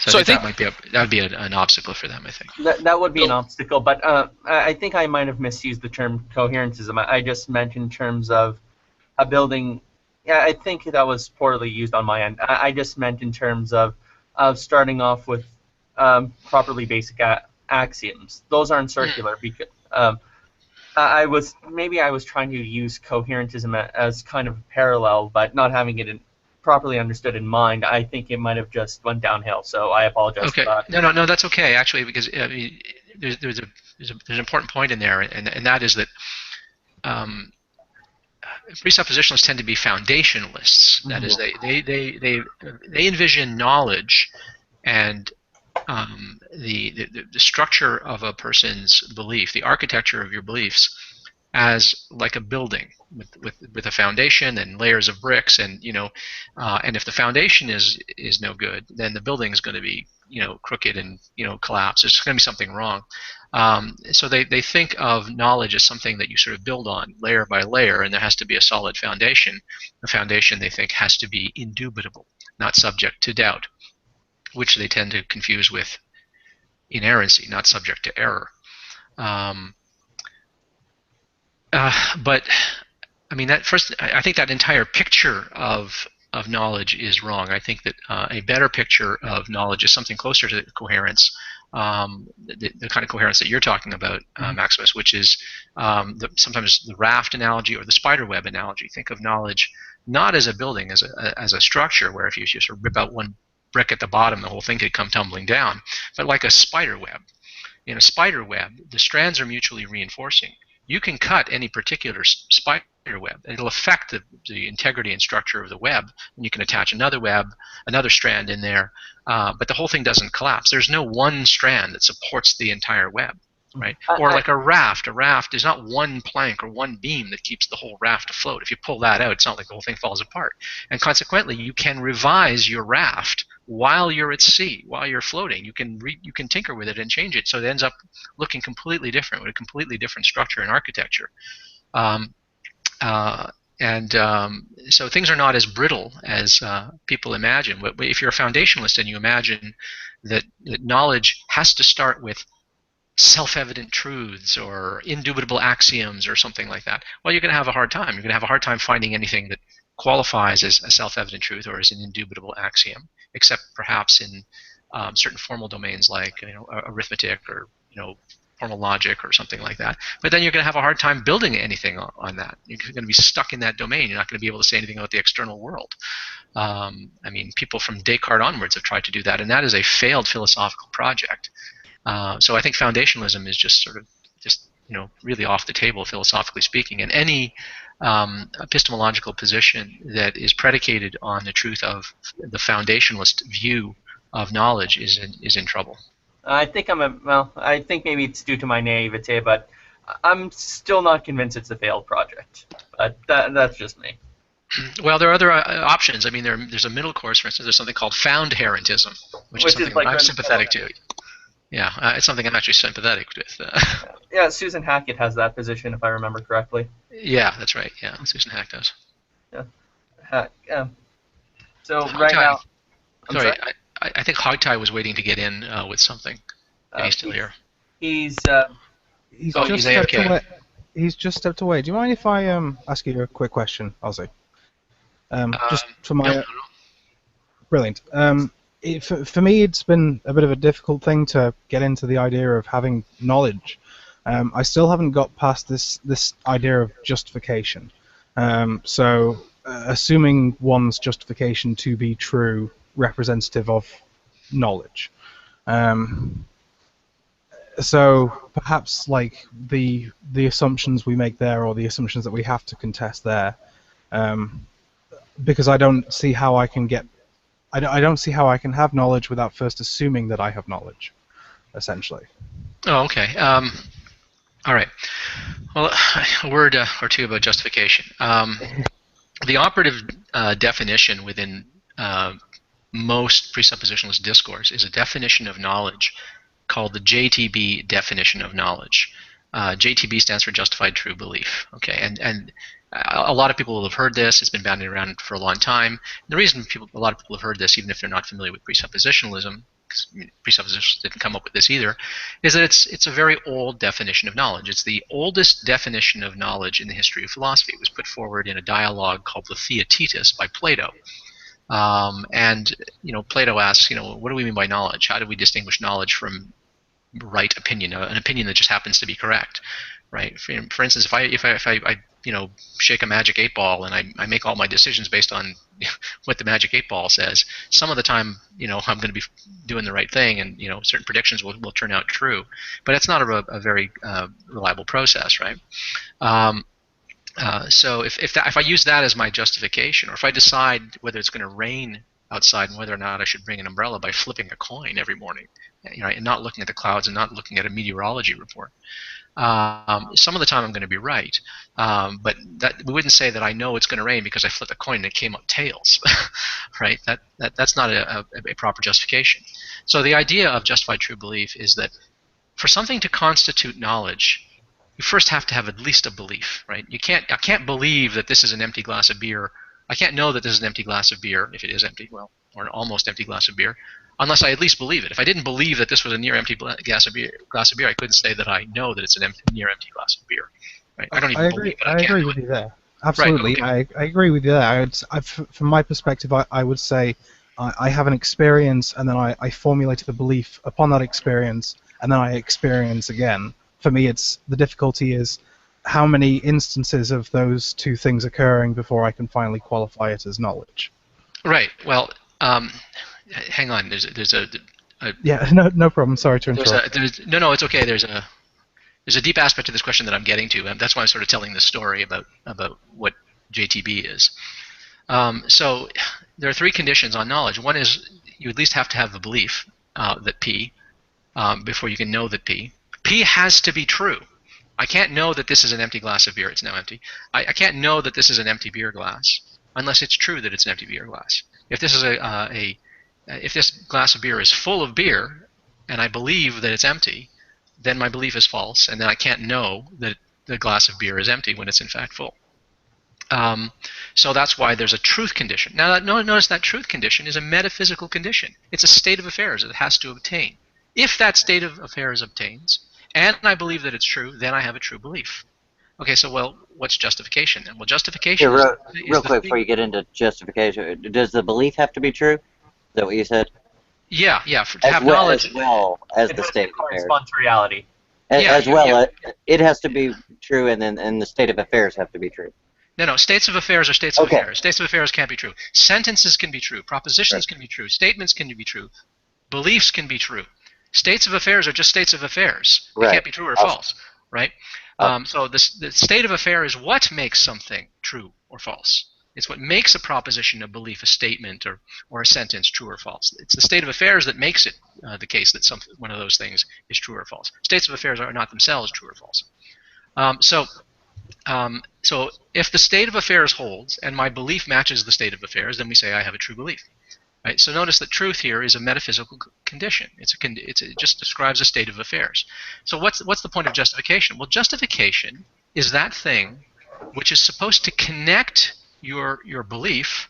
So I think that would be an obstacle for them, I think. That would be an obstacle, but I think I might have misused the term coherentism. I just meant in terms of a building. Yeah, I think that was poorly used on my end. I just meant in terms of starting off with properly basic axioms. Those aren't circular because I was trying to use coherentism as kind of a parallel, but not having it properly understood in mind. I think it might have just went downhill. So I apologize for that. No, that's okay actually, because I mean, there's an important point in there, and that is that presuppositionalists tend to be foundationalists. That is, they envision knowledge and the structure of a person's belief, the architecture of your beliefs, as like a building with a foundation and layers of bricks, and and if the foundation is no good, then the building is going to be crooked and collapse. There's going to be something wrong. So they think of knowledge as something that you sort of build on layer by layer, and there has to be a solid foundation. The foundation, they think, has to be indubitable, not subject to doubt, which they tend to confuse with inerrancy, not subject to error. But I mean, I think that entire picture of knowledge is wrong. I think that a better picture of knowledge is something closer to coherence, the kind of coherence that you're talking about, Maximus, which is sometimes the raft analogy or the spider web analogy. Think of knowledge not as a building, as a structure where if you just rip out one brick at the bottom, the whole thing could come tumbling down, but like a spider web. In a spider web, the strands are mutually reinforcing. You can cut any particular spider web. It'll affect the integrity and structure of the web, and you can attach another strand in there, but the whole thing doesn't collapse. There's no one strand that supports the entire web, right? Or like a raft. A raft is not one plank or one beam that keeps the whole raft afloat. If you pull that out, it's not like the whole thing falls apart. And consequently, you can revise your raft while you're at sea, while you're floating. You can tinker with it and change it, so it ends up looking completely different, with a completely different structure and architecture. So things are not as brittle as people imagine. But if you're a foundationalist and you imagine that knowledge has to start with self-evident truths or indubitable axioms or something like that, well, you're going to have a hard time. You're going to have a hard time finding anything that qualifies as a self-evident truth or as an indubitable axiom, except perhaps in certain formal domains like arithmetic or formal logic or something like that. But then you're going to have a hard time building anything on that. You're going to be stuck in that domain. You're not going to be able to say anything about the external world. I mean, people from Descartes onwards have tried to do that, and that is a failed philosophical project. So I think foundationalism is just really off the table, philosophically speaking. And any epistemological position that is predicated on the truth of the foundationalist view of knowledge is in trouble. I think I think maybe it's due to my naivete, but I'm still not convinced it's a failed project. But that's just me. Well, there are other options. I mean, there's a middle course, for instance. There's something called found-herentism, which is something I'm sympathetic to. Yeah, it's something I'm actually sympathetic with. Yeah, Susan Hackett has that position, if I remember correctly. Yeah, that's right. Yeah, Susan Hack does. Yeah. So right now, sorry, I think Hogtie was waiting to get in with something. He's still here. He's just stepped away. Do you mind if I ask you a quick question, Ozzy? Just for my... No. Brilliant. For me, it's been a bit of a difficult thing to get into the idea of having knowledge. I still haven't got past this idea of justification. So, assuming one's justification to be true, representative of knowledge. So perhaps like the assumptions we make there, or the assumptions that we have to contest there, because I don't see how I can get, I don't see how I can have knowledge without first assuming that I have knowledge, essentially. Oh, okay. All right. Well, a word or two about justification. The operative definition within most presuppositionalist discourse is a definition of knowledge called the JTB definition of knowledge. JTB stands for justified true belief. Okay, and a lot of people will have heard this. It's been bandied around for a long time. And the reason a lot of people have heard this, even if they're not familiar with presuppositionalism, because presuppositionalists didn't come up with this either, is that it's a very old definition of knowledge. It's the oldest definition of knowledge in the history of philosophy. It was put forward in a dialogue called the Theaetetus by Plato. And Plato asks, what do we mean by knowledge? How do we distinguish knowledge from right opinion, an opinion that just happens to be correct, right? For instance, if I shake a magic 8-ball and I make all my decisions based on what the magic 8-ball says, some of the time, I'm going to be doing the right thing, and certain predictions will turn out true, but it's not a very reliable process, right? So if I use that as my justification, or if I decide whether it's going to rain outside and whether or not I should bring an umbrella by flipping a coin every morning, and not looking at the clouds and not looking at a meteorology report, some of the time I'm going to be right, but we wouldn't say that I know it's going to rain because I flipped a coin and it came up tails, right? That's not a proper justification. So the idea of justified true belief is that for something to constitute knowledge, you first have to have at least a belief, right? I can't believe that this is an empty glass of beer. I can't know that this is an empty glass of beer, if it is empty, well, or an almost empty glass of beer, unless I at least believe it. If I didn't believe that this was a near empty glass of beer, I couldn't say that I know that it's a near empty glass of beer. Right? I don't even believe it. I agree with you there. Absolutely, right, okay. I agree with you there. From my perspective, I would say I have an experience, and then I formulated a belief upon that experience, and then I experience again. For me, the difficulty is how many instances of those two things occurring before I can finally qualify it as knowledge. Right. Well, hang on. There's a yeah. No problem. Sorry to interrupt. No, it's okay. There's a deep aspect to this question that I'm getting to, and that's why I'm sort of telling this story about what JTB is. So there are three conditions on knowledge. One is you at least have to have the belief that P before you can know that P. P has to be true. I can't know that this is an empty glass of beer. It's now empty. I can't know that this is an empty beer glass unless it's true that it's an empty beer glass. If this is if this glass of beer is full of beer and I believe that it's empty, then my belief is false, and then I can't know that the glass of beer is empty when it's in fact full. So that's why there's a truth condition. Now, notice that truth condition is a metaphysical condition. It's a state of affairs that it has to obtain. If that state of affairs obtains, and I believe that it's true, then I have a true belief. Okay, so what's justification then? Well, justification is real quick before you get into justification, does the belief have to be true? Is that what you said? Yeah, to have knowledge. As well as the state of affairs. Correspond to reality. It has to be true, and the state of affairs have to be true. No, states of affairs are states of affairs. States of affairs can't be true. Sentences can be true. Propositions can be true. Statements can be true. Beliefs can be true. States of affairs are just states of affairs. They can't be true or false, right? So the state of affair is what makes something true or false. It's what makes a proposition, a belief, a statement, or a sentence true or false. It's the state of affairs that makes it the case that one of those things is true or false. States of affairs are not themselves true or false. So if the state of affairs holds and my belief matches the state of affairs, then we say I have a true belief. Right? So notice that truth here is a metaphysical condition. It just describes a state of affairs. So what's the point of justification? Well, justification is that thing which is supposed to connect your belief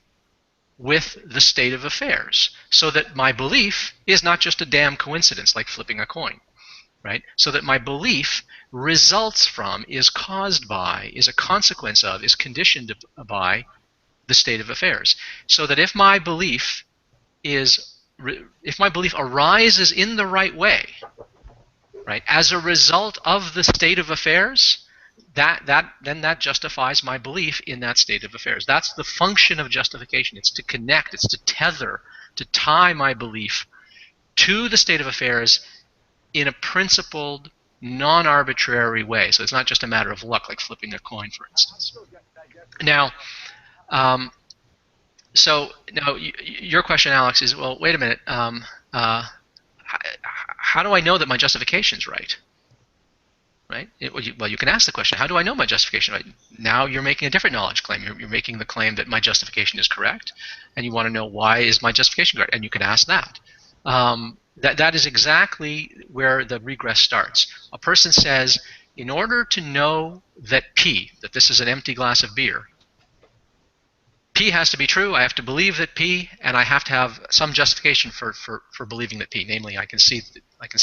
with the state of affairs, so that my belief is not just a damn coincidence like flipping a coin, right? So that my belief results from, is caused by, is a consequence of, is conditioned by the state of affairs. So that if my belief arises in the right way, right, as a result of the state of affairs, then that justifies my belief in that state of affairs. That's the function of justification. It's to connect, it's to tether, to tie my belief to the state of affairs in a principled, non-arbitrary way. So it's not just a matter of luck, like flipping a coin, for instance. Now, so now your question, Alex, is, well, wait a minute. How do I know that my justification is right? Right? Well, you can ask the question, how do I know my justification is right? Now you're making a different knowledge claim. You're making the claim that my justification is correct, and you want to know why is my justification correct, and you can ask that. That is exactly where the regress starts. A person says, in order to know that P, that this is an empty glass of beer, P has to be true, I have to believe that P, and I have to have some justification for believing that P. Namely, I can see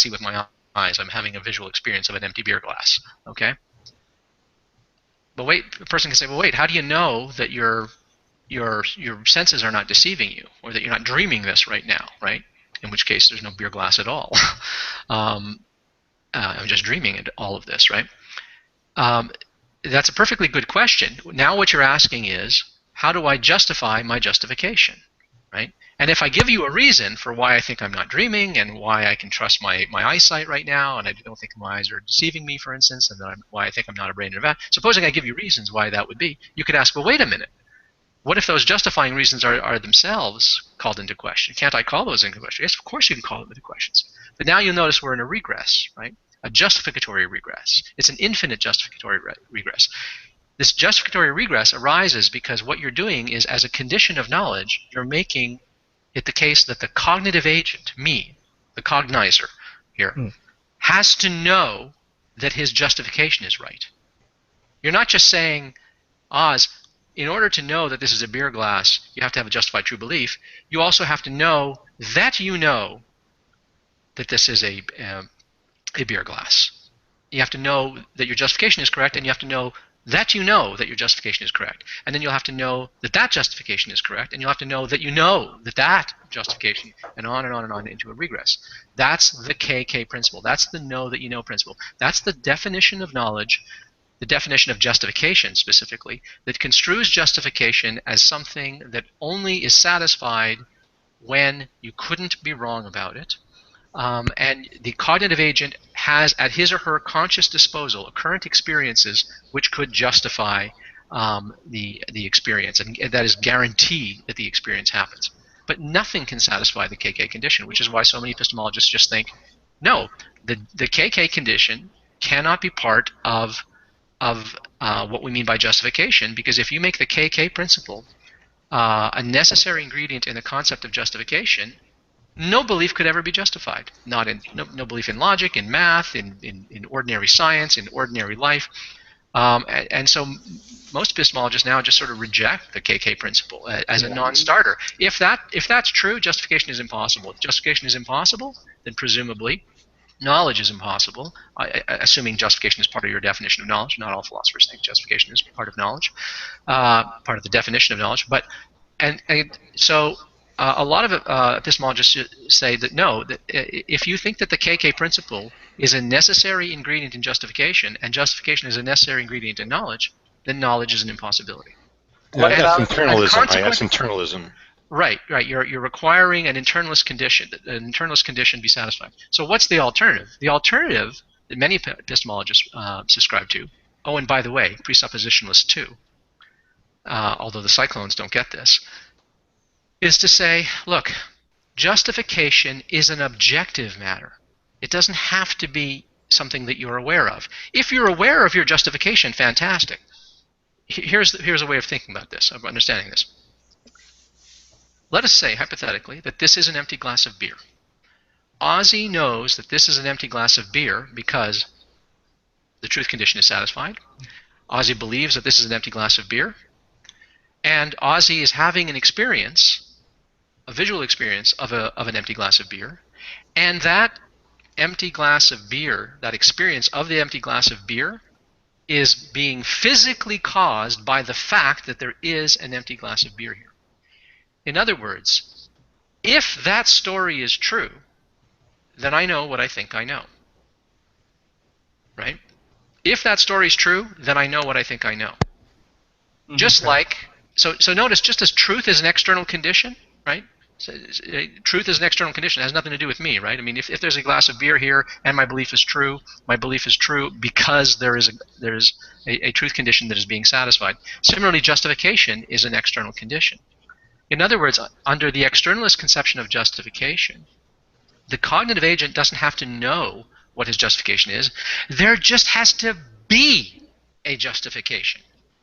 with my eyes, I'm having a visual experience of an empty beer glass. Okay? But wait, the person can say, well, wait, how do you know that your senses are not deceiving you, or that you're not dreaming this right now, right? In which case, there's no beer glass at all. I'm just dreaming all of this, right? That's a perfectly good question. Now what you're asking is, how do I justify my justification, right? And if I give you a reason for why I think I'm not dreaming and why I can trust my eyesight right now, and I don't think my eyes are deceiving me, for instance, and why I think I'm not a brain in a vat, supposing I give you reasons why that would be, you could ask, well, wait a minute. What if those justifying reasons are themselves called into question? Can't I call those into question? Yes, of course you can call them into questions. But now you'll notice we're in a regress, right? A justificatory regress. It's an infinite justificatory regress. This justificatory regress arises because what you're doing is, as a condition of knowledge, you're making it the case that the cognitive agent, me, the cognizer here, has to know that his justification is right. You're not just saying, Oz, in order to know that this is a beer glass, you have to have a justified true belief. You also have to know that this is a beer glass. You have to know that your justification is correct, and you have to know that your justification is correct. And then you'll have to know that that justification is correct, and you'll have to know that that justification, and on and on and on into a regress. That's the KK principle. That's the know that you know principle. That's the definition of knowledge, the definition of justification specifically, that construes justification as something that only is satisfied when you couldn't be wrong about it. And the cognitive agent has at his or her conscious disposal current experiences which could justify the experience, and that is guarantee that the experience happens. But nothing can satisfy the KK condition, which is why so many epistemologists just think, no, the KK condition cannot be part of what we mean by justification, because if you make the KK principle a necessary ingredient in the concept of justification, no belief could ever be justified. No belief in logic, in math, in ordinary science, in ordinary life. And so most epistemologists now just sort of reject the KK principle as a non-starter. If that's true, justification is impossible. If justification is impossible, then presumably knowledge is impossible, assuming justification is part of your definition of knowledge. Not all philosophers think justification is part of knowledge, part of the definition of knowledge. But so a lot of epistemologists say that no, that if you think that the KK principle is a necessary ingredient in justification, and justification is a necessary ingredient in knowledge, then knowledge is an impossibility. That's internalism. That's internalism. Right. You're requiring an internalist condition be satisfied. So what's the alternative? The alternative that many epistemologists subscribe to, oh, and by the way, presuppositionalists too, although the cyclones don't get this, is to say, look, justification is an objective matter. It doesn't have to be something that you're aware of. If you're aware of your justification, fantastic. Here's a way of thinking about this, of understanding this. Let us say, hypothetically, that this is an empty glass of beer. Ozzy knows that this is an empty glass of beer because the truth condition is satisfied. Ozzy believes that this is an empty glass of beer. And Ozzy is having an experience, a visual experience of an empty glass of beer. And that empty glass of beer, that experience of the empty glass of beer, is being physically caused by the fact that there is an empty glass of beer here. In other words, if that story is true, then I know what I think I know. Right? If that story is true, then I know what I think I know. Just like, so notice, just as truth is an external condition, right? So, truth is an external condition. It has nothing to do with me, right? I mean, if there's a glass of beer here and my belief is true because there is a truth condition that is being satisfied. Similarly, justification is an external condition. In other words, under the externalist conception of justification, the cognitive agent doesn't have to know what his justification is. There just has to be a justification.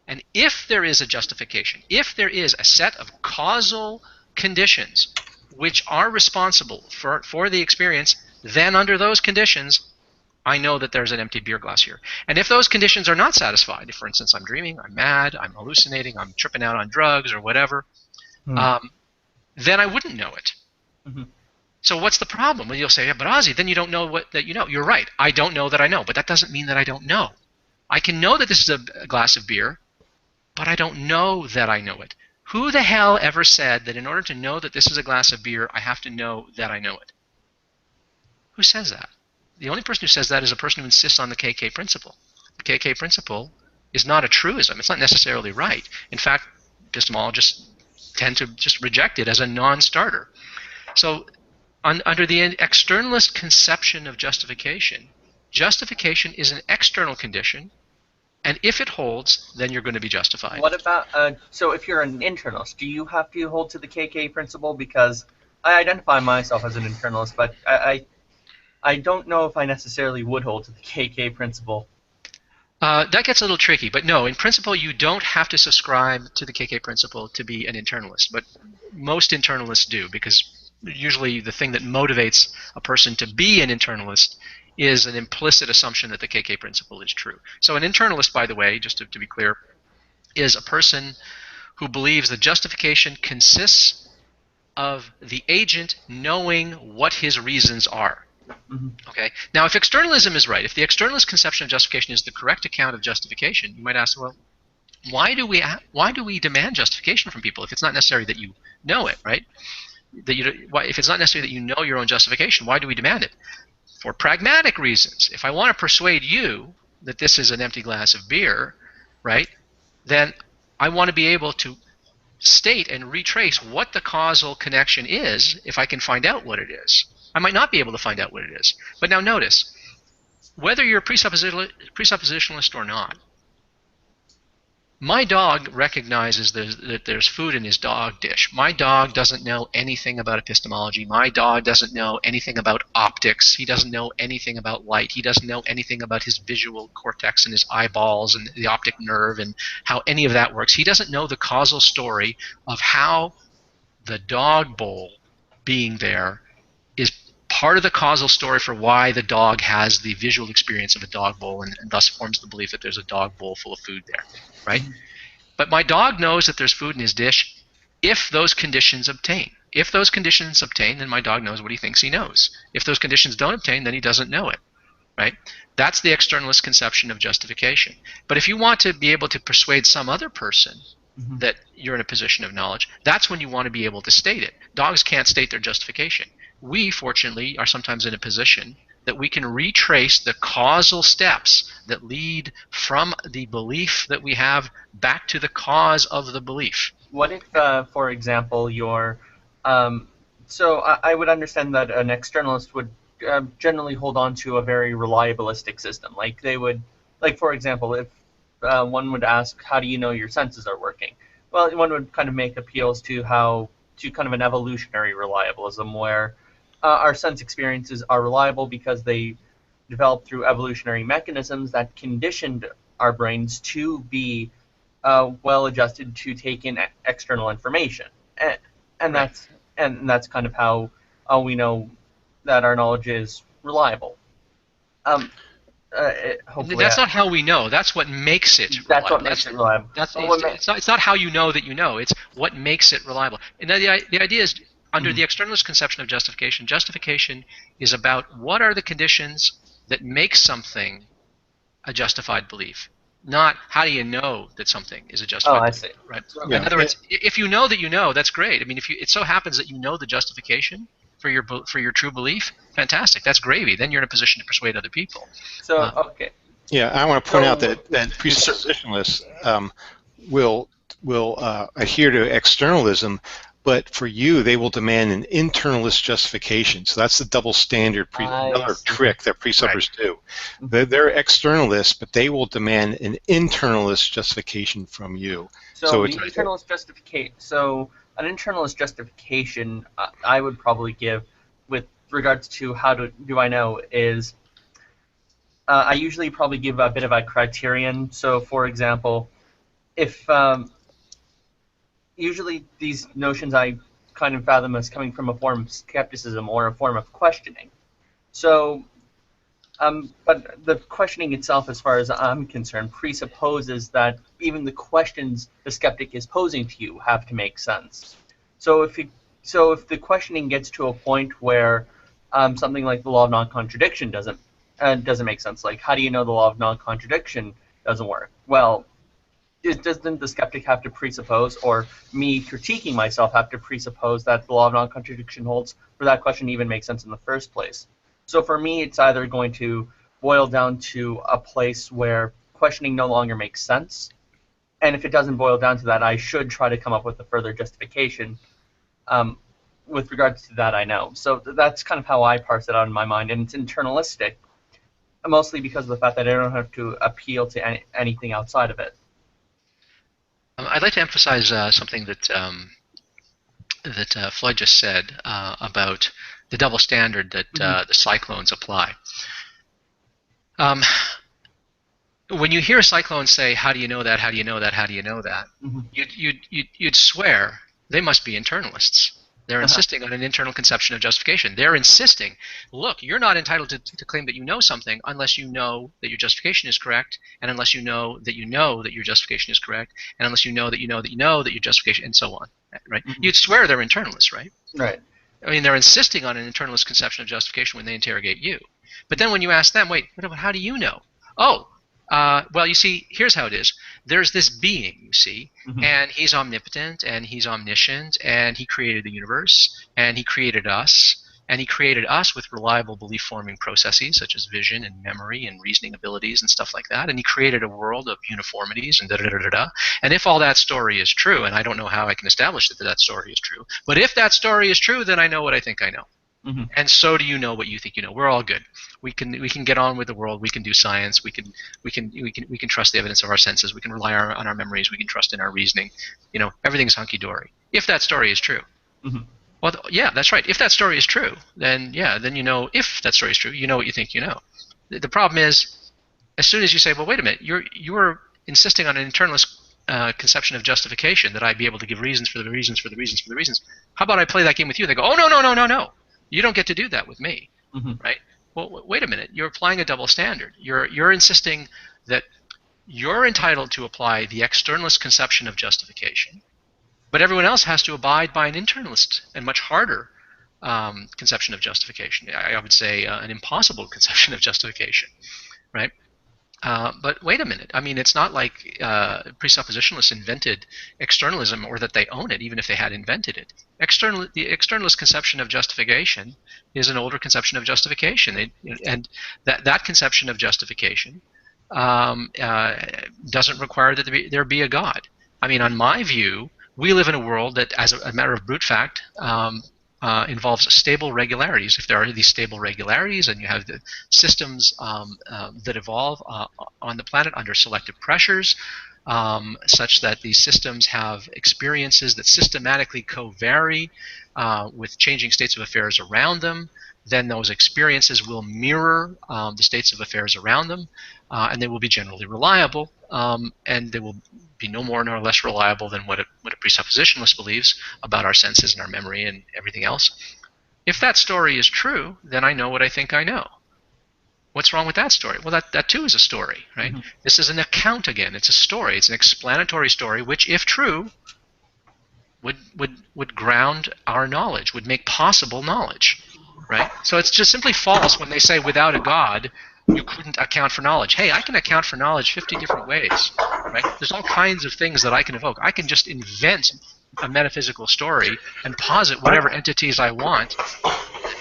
And if there is a justification, if there is a set of causal conditions which are responsible for the experience, then under those conditions, I know that there's an empty beer glass here. And if those conditions are not satisfied, if, for instance, I'm dreaming, I'm mad, I'm hallucinating, I'm tripping out on drugs or whatever, then I wouldn't know it. Mm-hmm. So what's the problem? Well, you'll say, yeah, but Ozzy, then you don't know that you know. You're right. I don't know that I know, but that doesn't mean that I don't know. I can know that this is a glass of beer, but I don't know that I know it. Who the hell ever said that in order to know that this is a glass of beer, I have to know that I know it? Who says that? The only person who says that is a person who insists on the KK principle. The KK principle is not a truism. It's not necessarily right. In fact, epistemologists tend to just reject it as a non-starter. So under the externalist conception of justification, justification is an external condition, and if it holds, then you're going to be justified. What about, so if you're an internalist, do you have to hold to the KK principle? Because I identify myself as an internalist, but I don't know if I necessarily would hold to the KK principle. That gets a little tricky, but no, in principle you don't have to subscribe to the KK principle to be an internalist, but most internalists do, because usually the thing that motivates a person to be an internalist is an implicit assumption that the KK principle is true. So an internalist, by the way, just to be clear, is a person who believes that justification consists of the agent knowing what his reasons are. Mm-hmm. Okay. Now, if externalism is right, if the externalist conception of justification is the correct account of justification, you might ask, well, why do we demand justification from people if it's not necessary that you know it, right? If it's not necessary that you know your own justification, why do we demand it? For pragmatic reasons. If I want to persuade you that this is an empty glass of beer, right, then I want to be able to state and retrace what the causal connection is if I can find out what it is. I might not be able to find out what it is. But now notice, whether you're a presuppositionalist or not, my dog recognizes that there's food in his dog dish. My dog doesn't know anything about epistemology. My dog doesn't know anything about optics. He doesn't know anything about light. He doesn't know anything about his visual cortex and his eyeballs and the optic nerve and how any of that works. He doesn't know the causal story of how the dog bowl being there is part of the causal story for why the dog has the visual experience of a dog bowl and thus forms the belief that there's a dog bowl full of food there, right? But my dog knows that there's food in his dish if those conditions obtain. If those conditions obtain, then my dog knows what he thinks he knows. If those conditions don't obtain, then he doesn't know it, right? That's the externalist conception of justification. But if you want to be able to persuade some other person that you're in a position of knowledge, that's when you want to be able to state it. Dogs can't state their justification. We, fortunately, are sometimes in a position that we can retrace the causal steps that lead from the belief that we have back to the cause of the belief. What if, for example, you're... so I would understand that an externalist would generally hold on to a very reliabilistic system. Like they would, like for example, if one would ask, how do you know your senses are working? Well, one would kind of make appeals to kind of an evolutionary reliabilism where our sense experiences are reliable because they developed through evolutionary mechanisms that conditioned our brains to be well adjusted to take in external information, and that's kind of how we know that our knowledge is reliable. That's not how we know. That's what makes it reliable. That's what makes it reliable. It's not how you know that you know. It's what makes it reliable. And the idea is, under the externalist conception of justification, justification is about what are the conditions that make something a justified belief, not how do you know that something is a justified belief. I see. Right? Yeah. In other words, if you know that you know, that's great. I mean, if it so happens that you know the justification for your true belief, fantastic. That's gravy. Then you're in a position to persuade other people. So, okay. Yeah, I want to point out that presuppositionalists will adhere to externalism but for you, they will demand an internalist justification. So that's the double standard, another trick that presuppers do. They're externalists, but they will demand an internalist justification from you. So the internalist justification. So an internalist justification, I would probably give, with regards to how do I know, is I usually probably give a bit of a criterion. So, for example, if usually these notions I kind of fathom as coming from a form of skepticism or a form of questioning. So, but the questioning itself, as far as I'm concerned, presupposes that even the questions the skeptic is posing to you have to make sense. So if the questioning gets to a point where something like the law of non-contradiction doesn't make sense, like how do you know the law of non-contradiction doesn't work? Well, doesn't the skeptic have to presuppose, or me critiquing myself have to presuppose that the law of non-contradiction holds for that question to even make sense in the first place? So for me, it's either going to boil down to a place where questioning no longer makes sense, and if it doesn't boil down to that, I should try to come up with a further justification with regards to that I know. So that's kind of how I parse it out in my mind, and it's internalistic, mostly because of the fact that I don't have to appeal to anything outside of it. I'd like to emphasize something that Floyd just said about the double standard that the cyclones apply. When you hear a cyclone say, "How do you know that? How do you know that? How do you know that?" You'd swear they must be internalists. They're insisting on an internal conception of justification. They're insisting, look, you're not entitled to claim that you know something unless you know that your justification is correct, and unless you know that your justification is correct, and unless you know that you know that you know that your justification, and so on. Right? You'd swear they're internalists, right? Right. I mean, they're insisting on an internalist conception of justification when they interrogate you. But then when you ask them, wait, how do you know? Oh, well, you see, here's how it is. There's this being, you see, and he's omnipotent, and he's omniscient, and he created the universe, and he created us with reliable belief-forming processes such as vision and memory and reasoning abilities and stuff like that, and he created a world of uniformities and da-da-da-da-da. And if all that story is true, and I don't know how I can establish that story is true, but if that story is true, then I know what I think I know. And so do you know what you think you know. We're all good. We can get on with the world. We can do science. We can trust the evidence of our senses. We can rely on our memories. We can trust in our reasoning. You know, everything's hunky dory. If that story is true. Well, yeah, that's right. If that story is true, then you know. If that story is true, you know what you think you know. The problem is, as soon as you say, well, wait a minute, you're insisting on an internalist conception of justification that I'd be able to give reasons for the reasons for the reasons for the reasons. How about I play that game with you? They go, oh no. You don't get to do that with me, right? Well, wait a minute. You're applying a double standard. You're insisting that you're entitled to apply the externalist conception of justification, but everyone else has to abide by an internalist and much harder conception of justification. I would say an impossible conception of justification, right? But wait a minute. I mean, it's not like presuppositionalists invented externalism or that they own it, even if they had invented it. The externalist conception of justification is an older conception of justification, and that conception of justification doesn't require that there be a God. I mean, on my view, we live in a world that, as a matter of brute fact, involves stable regularities. If there are these stable regularities and you have the systems that evolve on the planet under selective pressures, such that these systems have experiences that systematically co-vary with changing states of affairs around them, then those experiences will mirror the states of affairs around them, and they will be generally reliable, and they will be no more nor less reliable than what a presuppositionalist believes about our senses and our memory and everything else. If that story is true, then I know what I think I know. What's wrong with that story? Well, that too is a story, right? This is an account again. It's a story. It's an explanatory story, which, if true, would ground our knowledge, would make possible knowledge, right? So it's just simply false when they say without a God, you couldn't account for knowledge. Hey, I can account for knowledge 50 different ways, right? There's all kinds of things that I can evoke. I can just invent a metaphysical story and posit whatever entities I want,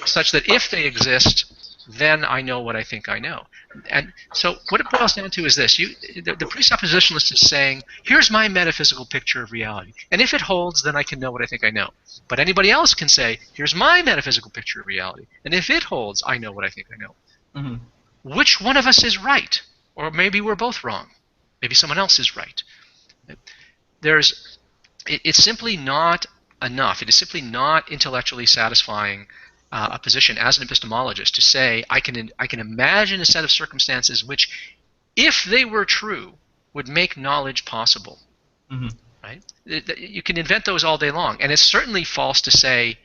such that if they exist, then I know what I think I know. And so what it boils down to is this. The presuppositionalist is saying, here's my metaphysical picture of reality. And if it holds, then I can know what I think I know. But anybody else can say, here's my metaphysical picture of reality. And if it holds, I know what I think I know. Mm-hmm. Which one of us is right? Or maybe we're both wrong. Maybe someone else is right. It's simply not enough. It is simply not intellectually satisfying a position as an epistemologist to say I can imagine a set of circumstances which, if they were true, would make knowledge possible. Mm-hmm. Right? You can invent those all day long, and it's certainly false to say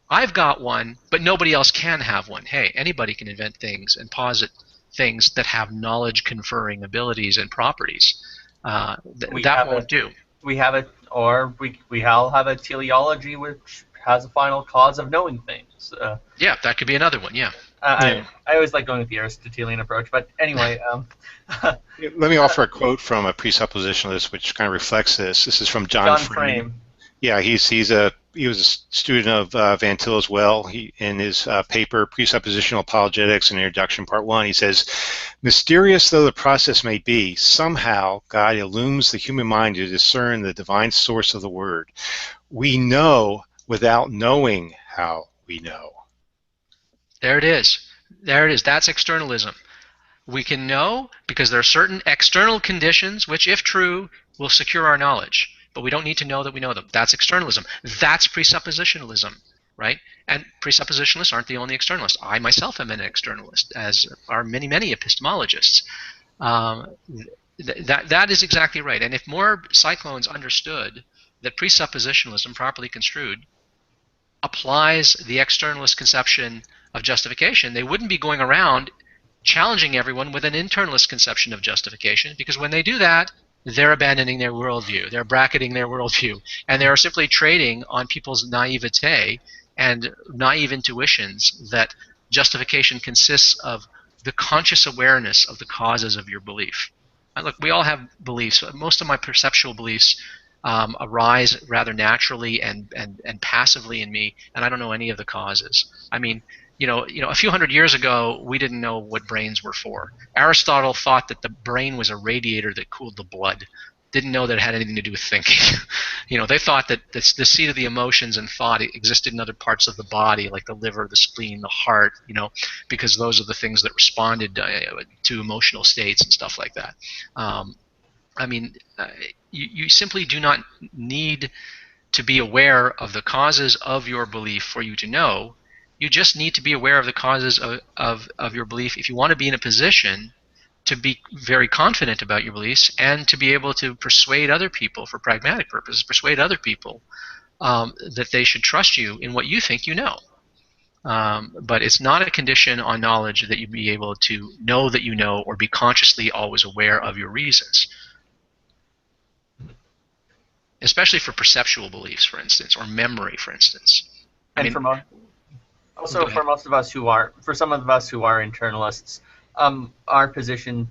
I've got one, but nobody else can have one. Hey, anybody can invent things and posit things that have knowledge-conferring abilities and properties. That won't do. We have it, or we all have a teleology which has a final cause of knowing things. Yeah, that could be another one. Yeah. I always like going with the Aristotelian approach, but anyway. Let me offer a quote from a presuppositionalist which kind of reflects this. This is from John Frame. Yeah, he was a student of Van Til as well. In his paper Presuppositional Apologetics and Introduction Part 1, he says, mysterious though the process may be, somehow God illumines the human mind to discern the divine source of the word. We know without knowing how we know. There it is. There it is. That's externalism. We can know because there are certain external conditions which, if true, will secure our knowledge. But we don't need to know that we know them. That's externalism. That's presuppositionalism, right? And presuppositionalists aren't the only externalists. I myself am an externalist, as are many, many epistemologists. That is exactly right. And if more cyclones understood that presuppositionalism, properly construed, applies the externalist conception of justification, they wouldn't be going around challenging everyone with an internalist conception of justification, because when they do that, they're abandoning their worldview, they're bracketing their worldview, and they're simply trading on people's naivete and naive intuitions that justification consists of the conscious awareness of the causes of your belief. Look, we all have beliefs. Most of my perceptual beliefs arise rather naturally and passively in me, and I don't know any of the causes. I mean, a few hundred years ago, we didn't know what brains were for. Aristotle thought that the brain was a radiator that cooled the blood. Didn't know that it had anything to do with thinking. They thought that the seat of the emotions and thought existed in other parts of the body, like the liver, the spleen, the heart, because those are the things that responded to emotional states and stuff like that. You simply do not need to be aware of the causes of your belief for you to know. You just need to be aware of the causes of your belief if you want to be in a position to be very confident about your beliefs and to be able to persuade other people, for pragmatic purposes, persuade other people that they should trust you in what you think you know. But it's not a condition on knowledge that you be able to know that you know or be consciously always aware of your reasons. Especially for perceptual beliefs, for instance, or memory, for instance. Also, for most of us who are, for some of us who are internalists, our position,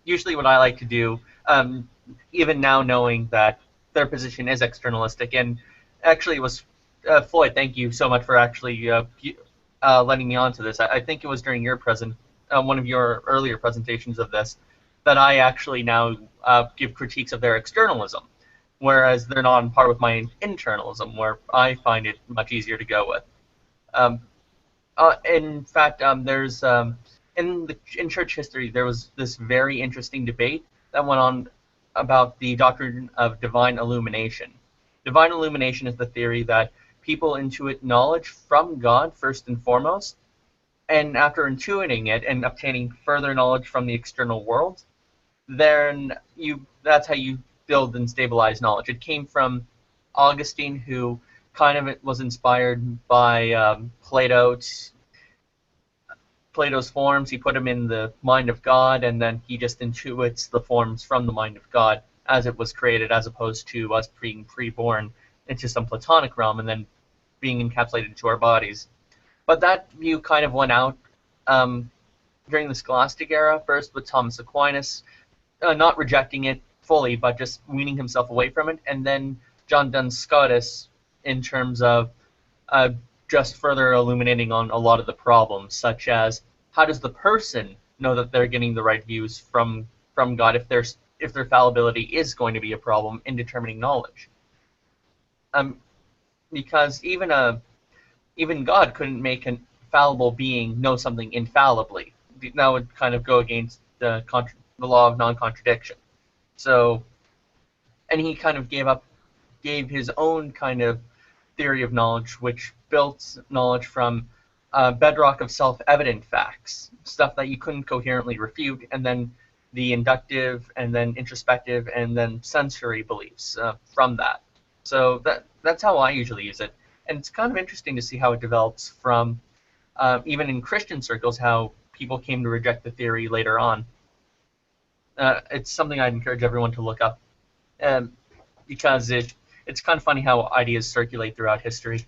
usually what I like to do, even now knowing that their position is externalistic, and actually it was, Floyd, thank you so much for actually letting me on to this. I think it was during your one of your earlier presentations of this, that I actually now give critiques of their externalism, whereas they're not on par with my internalism, where I find it much easier to go with. In fact, there's in church history there was this very interesting debate that went on about the doctrine of divine illumination. Divine illumination is the theory that people intuit knowledge from God first and foremost, and after intuiting it and obtaining further knowledge from the external world, then that's how you build and stabilize knowledge. It came from Augustine, who kind of was inspired by Plato's forms. He put them in the mind of God, and then he just intuits the forms from the mind of God as it was created, as opposed to us being pre-born into some Platonic realm and then being encapsulated into our bodies. But that view kind of went out during the Scholastic era, first with Thomas Aquinas, not rejecting it fully, but just weaning himself away from it, and then John Duns Scotus in terms of just further illuminating on a lot of the problems, such as how does the person know that they're getting the right views from God if their fallibility is going to be a problem in determining knowledge. Because even God couldn't make a fallible being know something infallibly. That would kind of go against the law of non-contradiction. So, and he kind of gave his own kind of theory of knowledge, which built knowledge from bedrock of self-evident facts, stuff that you couldn't coherently refute, and then the inductive, and then introspective, and then sensory beliefs from that. So that's how I usually use it. And it's kind of interesting to see how it develops from, even in Christian circles, how people came to reject the theory later on. It's something I'd encourage everyone to look up, because it's kind of funny how ideas circulate throughout history.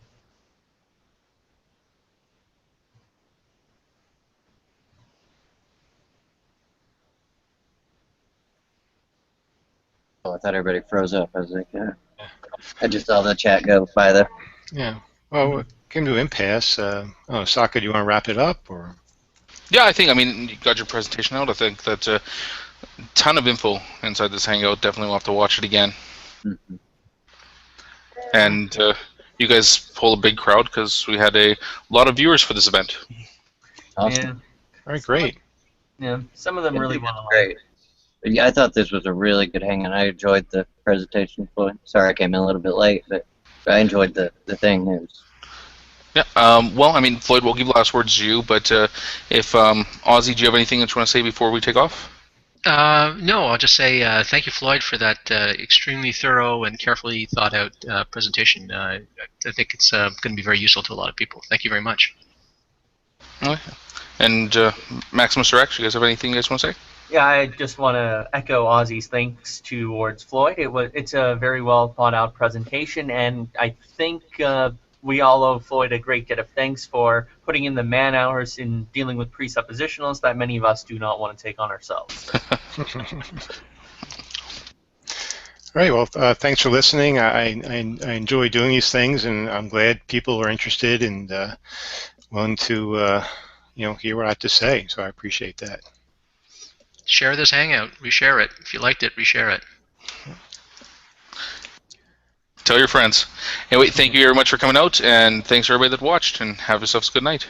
Oh, I thought everybody froze up. I was like, yeah. I just saw the chat go by there. Yeah. Well, it came to an impasse. Socka, do you want to wrap it up, or? Yeah, I think, you got your presentation out. I think that's a ton of info inside this hangout. Definitely will have to watch it again. Mm-hmm. And you guys pull a big crowd because we had a lot of viewers for this event. Awesome. Yeah. All right, great. Yeah, some of them really want to. Great. Yeah, I thought this was a really good hangout. I enjoyed the presentation, Floyd. Sorry I came in a little bit late, but I enjoyed the thing. It was... Yeah. Well, Floyd, we'll give last words to you, but if Ozzy, do you have anything that you want to say before we take off? No, I'll just say thank you, Floyd, for that extremely thorough and carefully thought out presentation. I think it's going to be very useful to a lot of people. Thank you very much. Okay. And Maximus or X, you guys have anything you guys want to say? Yeah, I just want to echo Ozzy's thanks towards Floyd. It's a very well thought out presentation, and I think we all owe Floyd a great debt of thanks for putting in the man hours in dealing with presuppositionals that many of us do not want to take on ourselves. All right. Well, thanks for listening. I enjoy doing these things, and I'm glad people are interested and willing to hear what I have to say. So I appreciate that. Share this hangout. Reshare it. If you liked it, reshare it. Tell your friends. Anyway, thank you very much for coming out, and thanks for everybody that watched, and have yourselves a good night.